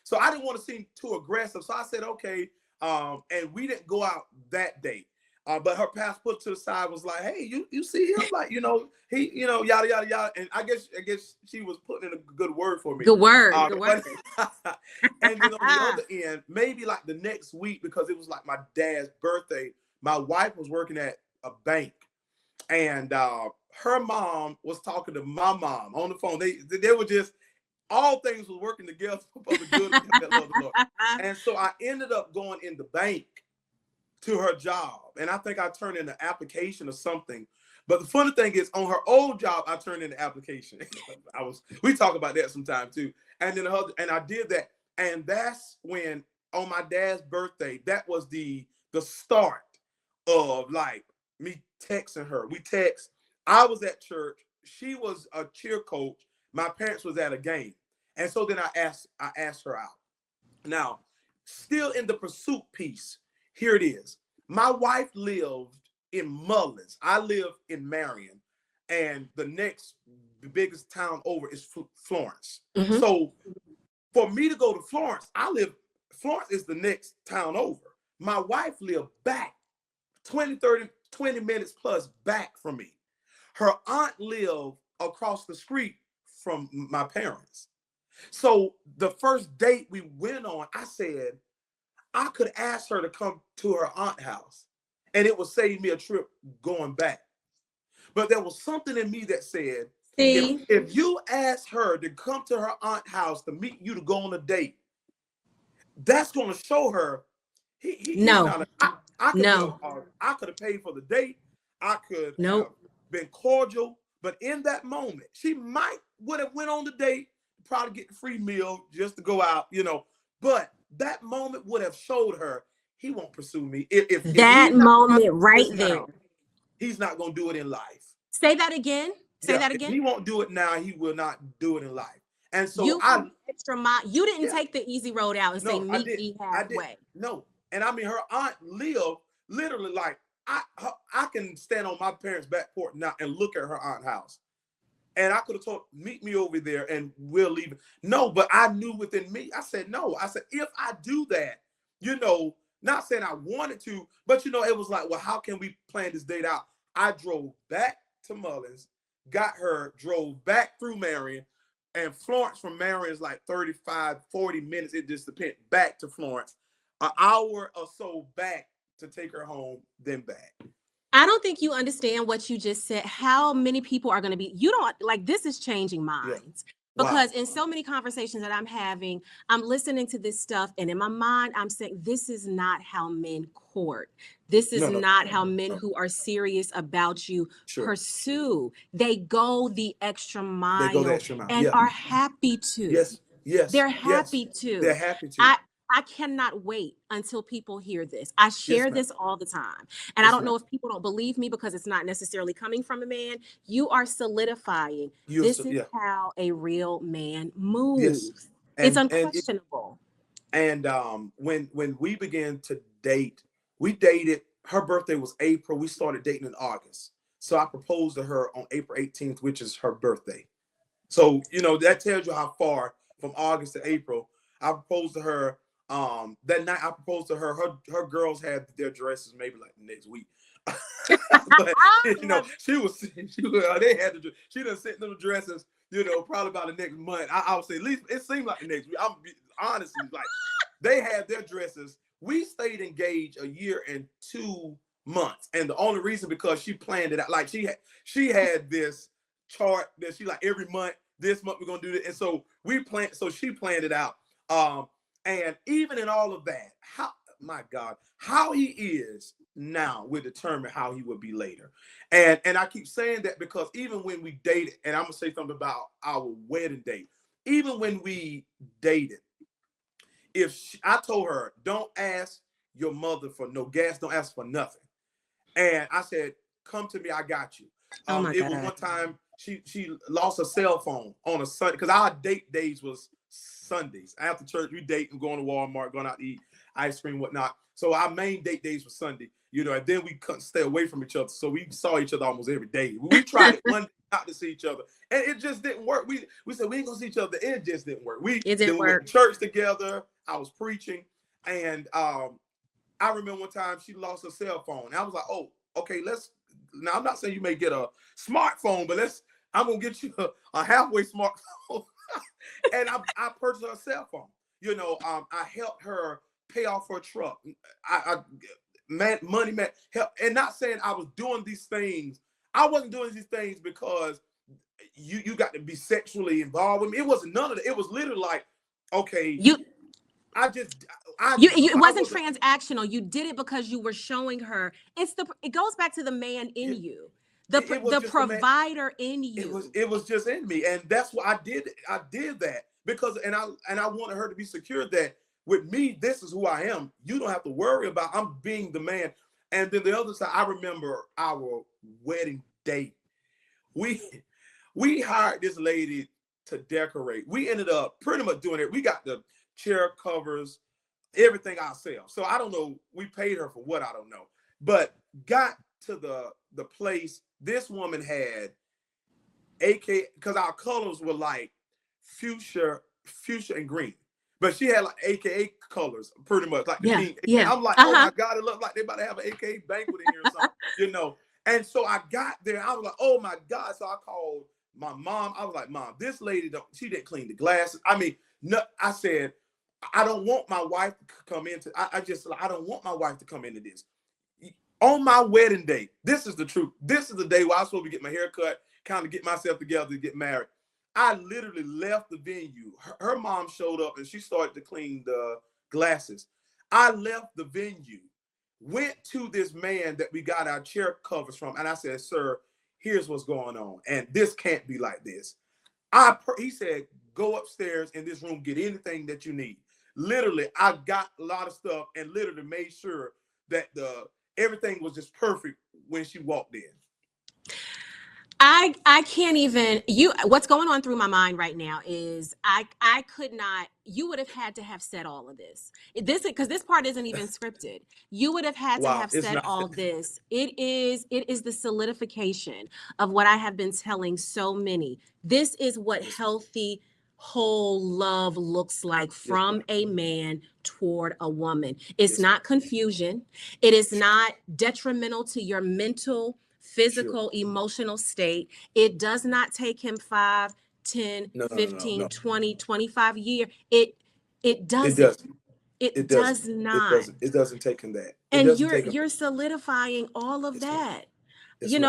so I didn't want to seem too aggressive, so I said, okay." And we didn't go out that day. But her pastor put to the side was like, "Hey, you see him? Like, he, yada yada yada." And I guess she was putting in a good word for me. Good word. Good word. And then on the other end, maybe like the next week, because it was like my dad's birthday, my wife was working at a bank, and her mom was talking to my mom on the phone. They were just, all things was working together for the good of that love the Lord. And so I ended up going in the bank to her job, and I think I turned in an application or something. But the funny thing is, on her old job, I turned in the application. We talk about that sometime too. And then I did that, and that's when, on my dad's birthday, that was the start of like me texting her. We text. I was at church. She was a cheer coach. My parents was at a game, and so then I asked her out. Now, still in the pursuit piece, here it is. My wife lived in Mullins. I live in Marion, and the next biggest town over is Florence. Mm-hmm. So for me to go to Florence, Florence is the next town over. My wife lived back 20 minutes plus back from me. Her aunt lived across the street from my parents. So the first date we went on, I said, I could ask her to come to her aunt's house, and it would save me a trip going back. But there was something in me that said, if you ask her to come to her aunt's house to meet you to go on a date, that's going to show her he's not. I could have paid for the date. I could have been cordial, but in that moment, she would have went on the date, probably get the free meal just to go out, But that moment would have showed her he won't pursue me. If that moment right there, he's not going to do it in life. Say that again. Say that again. If he won't do it now, he will not do it in life. And so extra mile. You didn't take the easy road out and say meet me halfway. No. And I mean, her aunt lived literally like I can stand on my parents' back porch now and look at her aunt's house. And I could have told, meet me over there and we'll leave. No, but I knew within me. I said, no. I said, if I do that, not saying I wanted to, but it was like, well, how can we plan this date out? I drove back to Mullins, got her, drove back through Marion, and Florence from Marion is like 35, 40 minutes. It just depends. Back to Florence, an hour or so back to take her home, then back. I don't think you understand what you just said. How many people are going to be, this is changing minds. Yeah. Because in so many conversations that I'm having, I'm listening to this stuff, and in my mind, I'm saying, this is not how men court. This is not how men who are serious about you pursue. They go the extra mile, and are happy to. Yes. They're happy to. They're happy to. I cannot wait until people hear this. I share this all the time. And I don't know if people don't believe me because it's not necessarily coming from a man. You are solidifying. This is how a real man moves. Yes. It's unquestionable. And when we began to date, we dated. Her birthday was April. We started dating in August. So I proposed to her on April 18th, which is her birthday. So, that tells you how far from August to April. I proposed to her. That night I proposed to her. Her girls had their dresses maybe like the next week. But I you know, love it. they had to. She done sent them dresses. You know, probably about the next month. I would say at least it seemed like the next week. Honestly, like they had their dresses. We stayed engaged a year and 2 months, and the only reason because she planned it out. Like she had this chart that she like every month. This month we're gonna do this, and so we planned. So she planned it out. Um, and even in all of that, how my God, how he is now will determine how he will be later. And I keep saying that because even when we dated, and I'm gonna say something about our wedding date, even when we dated, I told her, don't ask your mother for no gas, don't ask for nothing. And I said, come to me, I got you. Oh my It was God. one time she lost her cell phone on a Sunday because our date days was Sundays. After church, we date and going to Walmart, going out to eat ice cream, whatnot. So our main date days were Sunday, you know, and then we couldn't stay away from each other. So we saw each other almost every day. We tried it one day not to see each other, and it just didn't work. We said we ain't gonna see each other, and it just didn't work. It Then didn't we went work. to church together. I was preaching, and I remember one time she lost her cell phone. And I was like, oh, okay, let's. Now I'm not saying you may get a smartphone, but I'm gonna get you a halfway smartphone. And I purchased her a cell phone. You know, I helped her pay off her truck. I man, money, man, help. And not saying I was doing these things. I wasn't doing these things because you got to be sexually involved with me. It wasn't none of that. It was literally like, okay, You I just I it I wasn't wasn't. transactional. You did it because you were showing her. It goes back to the man in It, you, it was the just a man. provider in it was you. it was just in me, and that's what I did that because and I wanted her to be secure that with me this is who I am. You don't have to worry about I'm being the man. And then the other side, I remember our wedding date. We we hired this lady to decorate. We ended up pretty much doing it. We got the chair covers, everything ourselves. So I don't know, we paid her for what, I don't know, but got to the place. This woman had AK because our colors were like fuchsia and green. But she had like AKA colors, pretty much like the Yeah, king. And yeah. I'm like, oh Uh my God, it looked like they about to have an AKA banquet in here or something, you know. And so I got there, I was like, oh my God. So I called my mom. I was like, Mom, this lady she didn't clean the glasses. I mean, no, I said, I don't want my wife to come into. I don't want my wife to come into this. On my wedding day, this is the truth. This is the day where I was supposed to get my hair cut, kind of get myself together to get married. I literally left the venue. Her mom showed up and she started to clean the glasses. I left the venue, went to this man that we got our chair covers from, and I said, "Sir, here's what's going on, and this can't be like this." He said, "Go upstairs in this room, get anything that you need." Literally, I got a lot of stuff and literally made sure that the everything was just perfect when she walked in. I can't even what's going on through my mind right now is I could not. You would have had to have said all of this because this part isn't even scripted. You would have had to Wow, have it's said not. all this. It is the solidification of what I have been telling so many. This is what Yes, healthy whole love looks like yes, from ma'am. a man toward a woman. It's Yes, ma'am. not confusion. It is Sure, not detrimental to your mental, sure. physical, emotional state. It does not take him 5, 10, No, no, no, no, 15, no. 20, 25 year. It It doesn't. doesn't. It It doesn't. does It not. doesn't. It doesn't take him that. It And doesn't you're take him. you're solidifying all of Yes, ma'am. that. Yes, ma'am.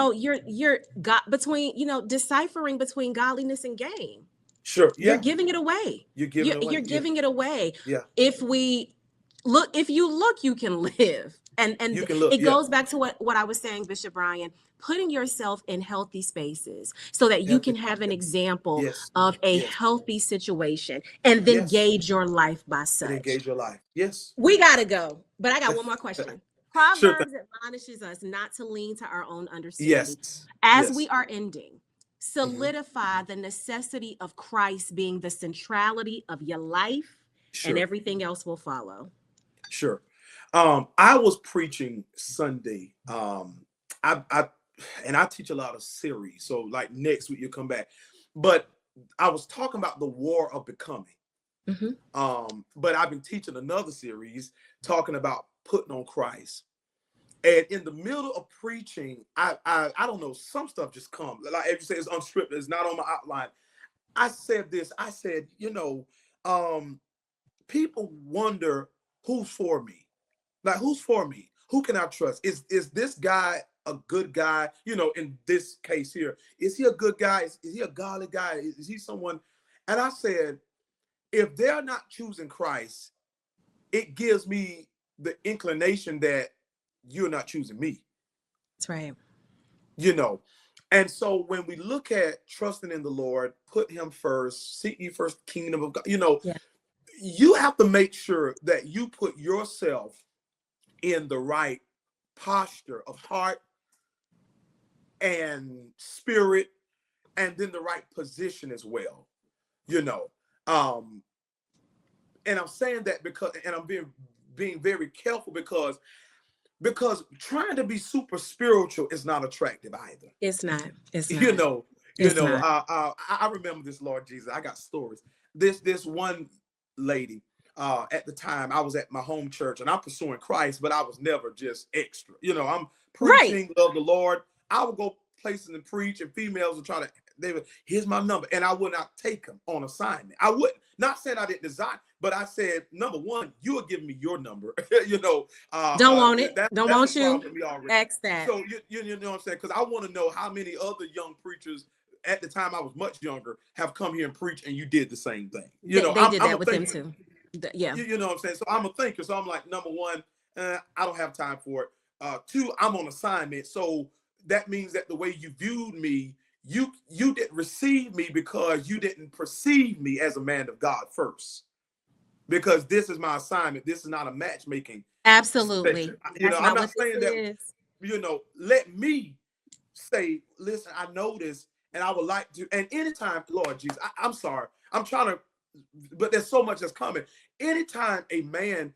You're got between, deciphering between godliness and gain. Sure. You're Yeah. giving it away. You're giving You're away. Yeah. giving it away. Yeah. If you look, you can live. You And can look. it Yeah. goes back to what I was saying, Bishop Brian, putting yourself in healthy spaces so that you can Healthy. have an example Yes. of a Yes. healthy situation and then Yes. gauge your life by And such. engage your life. Yes. We got to go, but I got one more question. Sure thing. Proverbs admonishes us not to lean to our own understanding. Yes. As we Yes. are ending, Hmm. solidify the necessity of Christ being the centrality of your life, and Sure. everything else will follow. Sure. I was preaching Sunday. I and I teach a lot of series. So like next week you'll come back. But I was talking about the war of becoming. Mhm. But I've been teaching another series talking about putting on Christ. And in the middle of preaching, I don't know, some stuff just comes. Like if you say it's unscripted, it's not on my outline. I said this. I said, people wonder who's for me. Like, who's for me? Who can I trust? Is this guy a good guy? In this case here, is he a good guy? Is he a godly guy? Is he someone? And I said, if they're not choosing Christ, it gives me the inclination that you're not choosing me. That's right. And so when we look at trusting in the Lord, put him first, seek ye first the kingdom of God, Yeah. you have to make sure that you put yourself in the right posture of heart and spirit, and then the right position as well. And I'm saying that because, and I'm being very careful because trying to be super spiritual is not attractive either. It's not. It's not. You know, It's not. I remember this, Lord Jesus. I got stories. This one lady, at the time, I was at my home church and I'm pursuing Christ, but I was never just extra. I'm preaching, love the Lord. I would go places and preach, and females would try to, here's my number, and I would not take them on assignment. I would not say I didn't design, but I said, number one, you are giving me your number. Don't want it. Don't want you. X that. So you know what I'm saying? Because I want to know how many other young preachers at the time I was much younger have come here and preached, and you did the same thing. They did that with them too. Yeah. You know what I'm saying? So I'm a thinker. So I'm like, number one, I don't have time for it. Two, I'm on assignment. So that means that the way you viewed me, you didn't receive me because you didn't perceive me as a man of God first. Because this is my assignment. This is not a matchmaking. Absolutely. I'm not saying that, let me say, listen, I know this and I would like to, and anytime, Lord Jesus, I'm sorry, I'm trying to, but there's so much that's coming. Anytime a man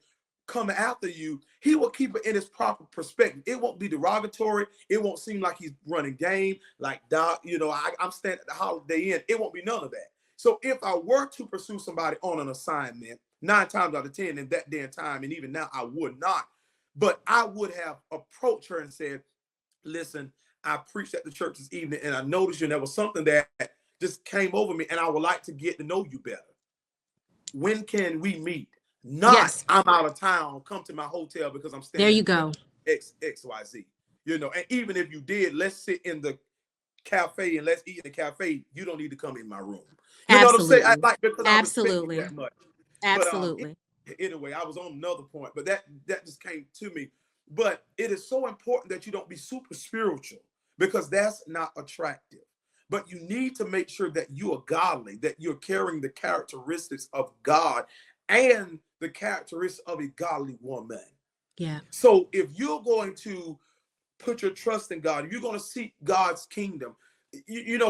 come after you, he will keep it in his proper perspective. It won't be derogatory. It won't seem like he's running game, like, Doc, I'm standing at the Holiday Inn. It won't be none of that. So if I were to pursue somebody on an assignment, 9 times out of 10 in that day and time, and even now I would not, but I would have approached her and said, listen, I preached at the church this evening and I noticed you, and there was something that just came over me, and I would like to get to know you better. When can we meet? Not, yes, I'm out of town, come to my hotel because I'm staying. There you go. XYZ. And even if you did, let's sit in the cafe and let's eat in the cafe. You don't need to come in my room. You know what I'm saying? Because absolutely. I respect you that much. Absolutely. But, anyway, I was on another point, but that just came to me. But it is so important that you don't be super spiritual, because that's not attractive. But you need to make sure that you are godly, that you're carrying the characteristics of God and the characteristics of a godly woman. Yeah. So if you're going to put your trust in God, if you're going to seek God's kingdom,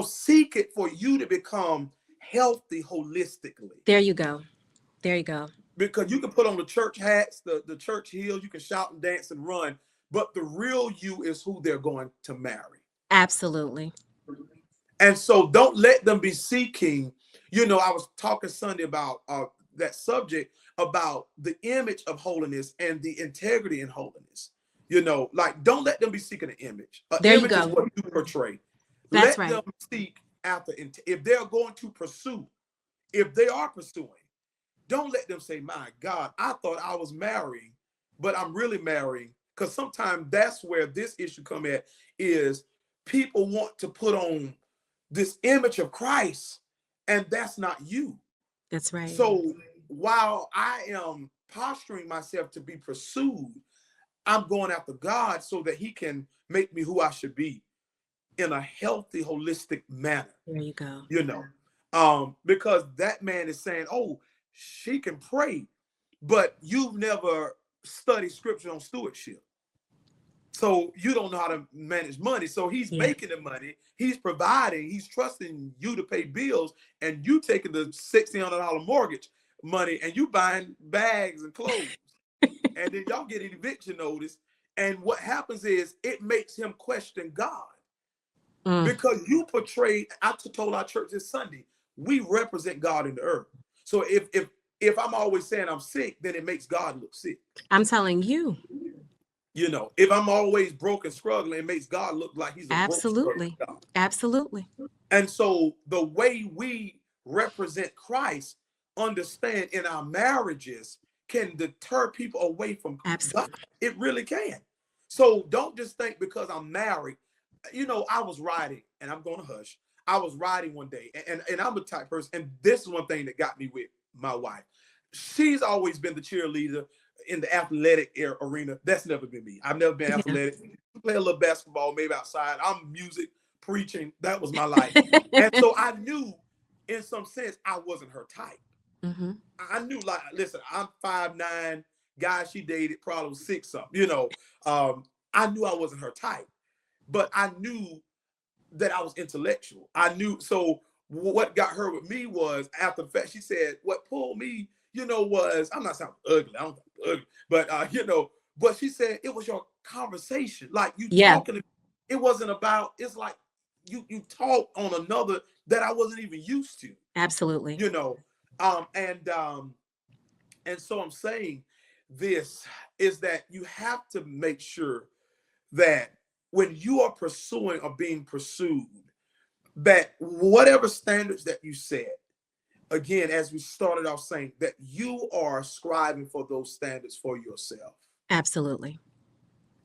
seek it for you to become healthy holistically. There you go. There you go. Because you can put on the church hats, the church heels, you can shout and dance and run, but the real you is who they're going to marry. Absolutely. And so don't let them be seeking, I was talking Sunday about that subject, about the image of holiness and the integrity in holiness. Don't let them be seeking an image. There image you go. Is what you portray. That's let right. them seek after, if they're going to pursue, if they are pursuing, don't let them say, my God, I thought I was marrying, but I'm really marrying. Because sometimes that's where this issue come at, is people want to put on this image of Christ, and that's not you. That's right. So while I am posturing myself to be pursued, I'm going after God so that he can make me who I should be in a healthy, holistic manner. There you go. Because that man is saying, oh, she can pray, but you've never studied scripture on stewardship. So you don't know how to manage money. So he's making the money, he's providing, he's trusting you to pay bills, and you taking the $1,600 mortgage money and you buying bags and clothes. And then y'all get an eviction notice. And what happens is it makes him question God. Because you portray, I told our church this Sunday, we represent God in the earth. So if I'm always saying I'm sick, then it makes God look sick. I'm telling you. You know, if I'm always broke and struggling, it makes God look like he's a broke, struggling Absolutely. God. Absolutely. And so the way we represent Christ, understand in our marriages, can deter people away from God. Absolutely. It really can. So don't just think because I'm married. You know, I was riding, and I'm going to hush. I was riding one day, and I'm the type person, and this is one thing that got me with my wife. She's always been the cheerleader in the athletic arena. That's never been me. I've never been Yeah. athletic. Play a little basketball, maybe outside. I'm music, preaching. That was my life. And so I knew in some sense I wasn't her type. Hmm. I knew, like, listen, I'm 5'9", guy she dated probably was 6 something, you know. I knew I wasn't her type, but I knew that I was intellectual. I knew. So what got her with me was, after the fact, she said, what pulled me, you know, was, I'm not sounding ugly, I don't think ugly, but you know, but she said it was your conversation, like you Yeah. talking. It wasn't about. It's like you talk on another that I wasn't even used to, Absolutely. you know. Um, and um, and so I'm saying this is that you have to make sure that when you are pursuing or being pursued, that whatever standards that you set, again, as we started off saying, that you are striving for those standards for yourself, Absolutely.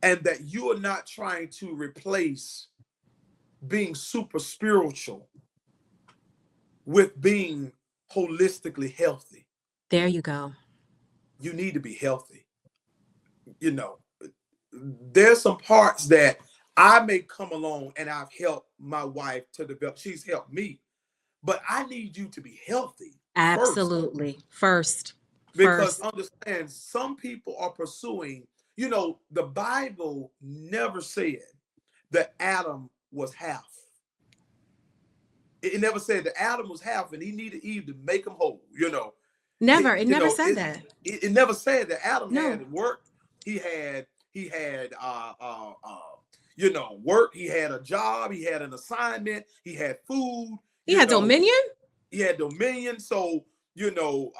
and that you are not trying to replace being super spiritual with being holistically healthy. There you go. You need to be healthy. You know, there's some parts that I may come along and I've helped my wife to develop. She's helped me, but I need you to be healthy first. Absolutely. First. Because First. understand, some people are pursuing, you know, the Bible never said that Adam was half. It never said that Adam was half and he needed Eve to make him whole, you know. Never. It You never know, said that. it never said that Adam No. had work. He had you know, work. He had a job. He had an assignment. He had food. He You had know, dominion. he had dominion. So, you know,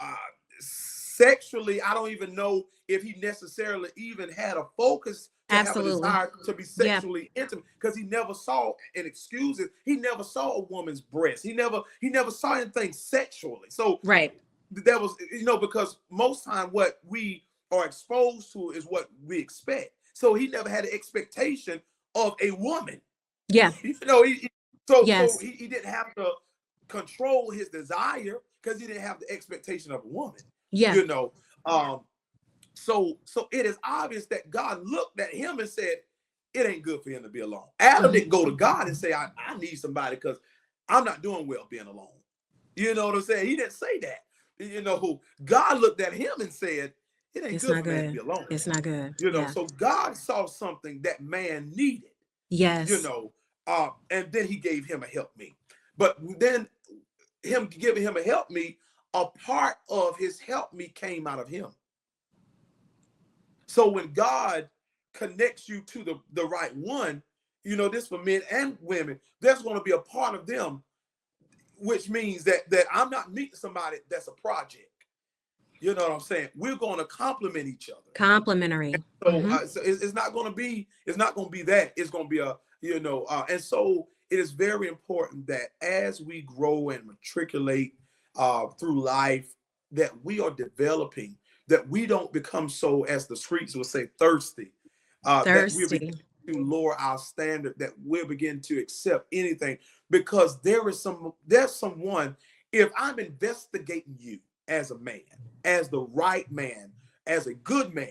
sexually, I don't even know if he necessarily even had a focus to have a Absolutely. desire to be Yeah. sexually intimate, because he never saw, and excuse it, he never saw a woman's breast. He never saw anything sexually. So Right. that was, you know, because most time what we are exposed to is what we expect. So he never had an expectation of a woman. Yeah. You know, so Yes. he didn't have to control his desire because he didn't have the expectation of a woman. Yeah. You know, um, so it is obvious that God looked at him and said, it ain't good for him to be alone. Adam Hmm. didn't go to God and say, I need somebody because I'm not doing well being alone. You know what I'm saying? He didn't say that. You know, God looked at him and said, it ain't It's good not for man to good. be alone. It's not good. You know, Yeah. so God saw something that man needed, you Yes. know, and then he gave him a help me. But then him giving him a help me, a part of his help me came out of him. So when God connects you to the right one, you know, this for men and women, there's going to be a part of them, which means that I'm not meeting somebody that's a project. You know what I'm saying? We're going to complement each other. Complimentary. So, Hmm. it's not going to be, that. It's going to be a, you know, and so it is very important that as we grow and matriculate through life, that we are developing, that we don't become so, as the streets will say, thirsty, that we begin Thirsty. to lower our standard, that we'll begin to accept anything, because there's someone, if I'm investigating you as a man, as the right man, as a good man,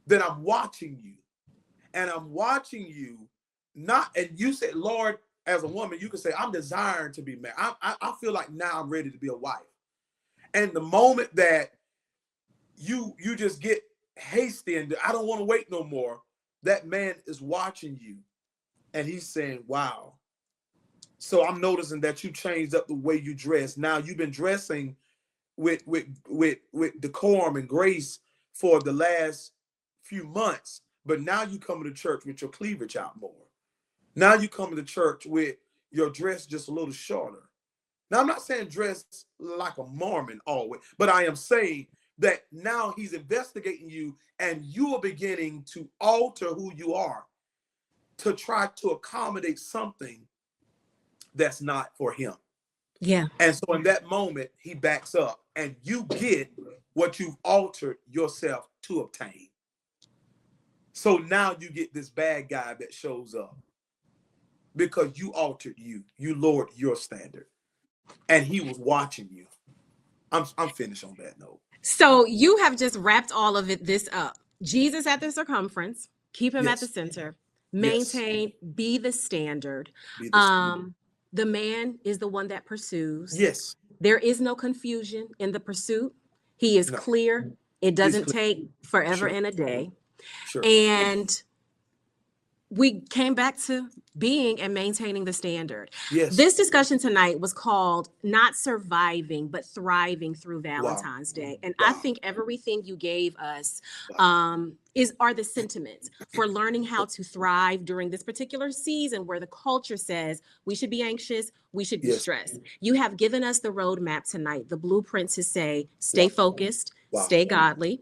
then I'm watching you, and I'm watching you not, and you said, Lord, as a woman, you can say, I'm desiring to be married. I feel like now I'm ready to be a wife. And the moment that you just get hasty and I don't want to wait no more, that man is watching you and he's saying, wow. So I'm noticing that you changed up the way you dress. Now you've been dressing with decorum and grace for the last few months, but now you come to church with your cleavage out more. Now you come to church with your dress just a little shorter. Now I'm not saying dress like a Mormon always, but I am saying that now he's investigating you, and you are beginning to alter who you are to try to accommodate something that's not for him. Yeah. And so in that moment, he backs up, and you get what you've altered yourself to obtain. So now you get this bad guy that shows up because you altered you lowered your standard, and he was watching you. I'm finished on that note. So you have just wrapped all of this up. Jesus at the circumference, keep him at the Yes, center, yes, maintain, be the standard. be the standard. The man is the one that pursues. Yes, There is no confusion in the pursuit. He is no, clear. It he's doesn't clear. take forever Sure, and a day. sure. And we came back to being and maintaining the standard. Yes. This discussion tonight was called Not Surviving, but Thriving Through Wow, Valentine's Day. And I wow, think everything you gave us wow. are the sentiments for learning how to thrive during this particular season where the culture says we should be anxious, we should be Yes. stressed. You have given us the roadmap tonight, the blueprint to say, Wow, stay focused, wow, stay godly,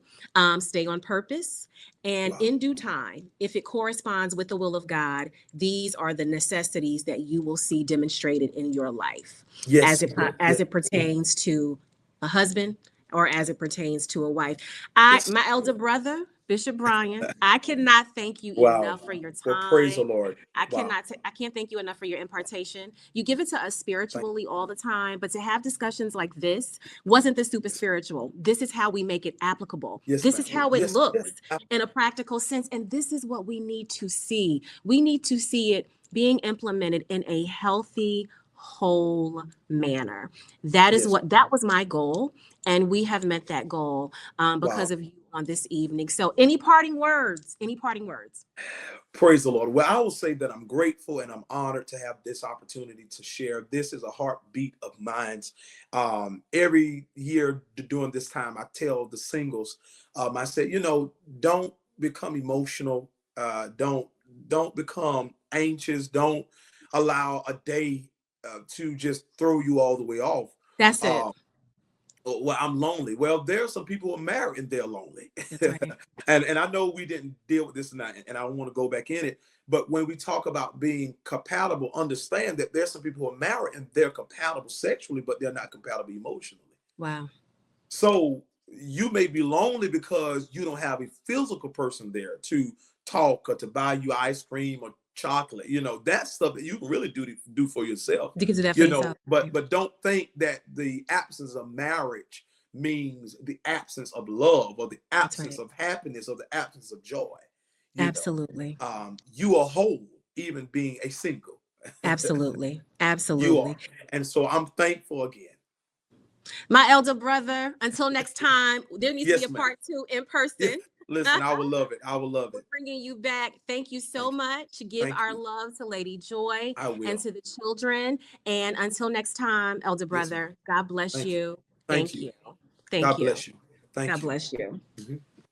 stay on purpose. And wow. in due time, if it corresponds with the will of God, these are the necessities that you will see demonstrated in your life Yes, as yes, it pertains to a husband or as it pertains to a wife. yes. My elder brother, Bishop Brian, I cannot thank you Wow. enough for your Well, praise the time. Lord. Wow. I can't thank you enough for your impartation. You give it to us Thank spiritually all the time, but to have discussions like this wasn't the super you. spiritual. This is how we make it applicable. Yes, This is ma'am. how it Yes, yes. looks in a practical sense. And this is what we need to see. We need to see it being implemented in a healthy, whole manner. Yes. That was my goal. And we have met that goal Wow. because of you on this evening. So any parting words? Any parting words? Praise the Lord. Well, I will say that I'm grateful and I'm honored to have this opportunity to share. This is a heartbeat of mine. Every year during this time, I tell the singles, I say, don't become emotional. Don't become anxious. Don't allow a day to just throw you all the way off. That's it. Um, well, I'm lonely. Well, there are some people who are married and they're lonely. That's right. And I know we didn't deal with this tonight, and I don't want to go back in it. But when we talk about being compatible, understand that there's some people who are married and they're compatible sexually, but they're not compatible emotionally. Wow. So you may be lonely because you don't have a physical person there to talk or to buy you ice cream or chocolate. That's stuff that you can really do for yourself. You can do that for yourself. But don't think that the absence of marriage means the absence of love or the absence of happiness or the absence of joy. Absolutely. You are whole, even being a single. Absolutely. You Absolutely. are. And so I'm thankful again. My elder brother, until next time, there needs to be Yes, a ma'am. part 2 in Yeah. person. Listen, I would love it. I would love We're it. bringing you back. Thank you so Thank you. much. Give Thank our you. love to Lady Joy I and will. to the children. And until next time, elder Yes, ma'am. brother, God bless Thank you. you. Thank Thank you. you. Thank God you. bless you. Thank God you. bless you. Mhm.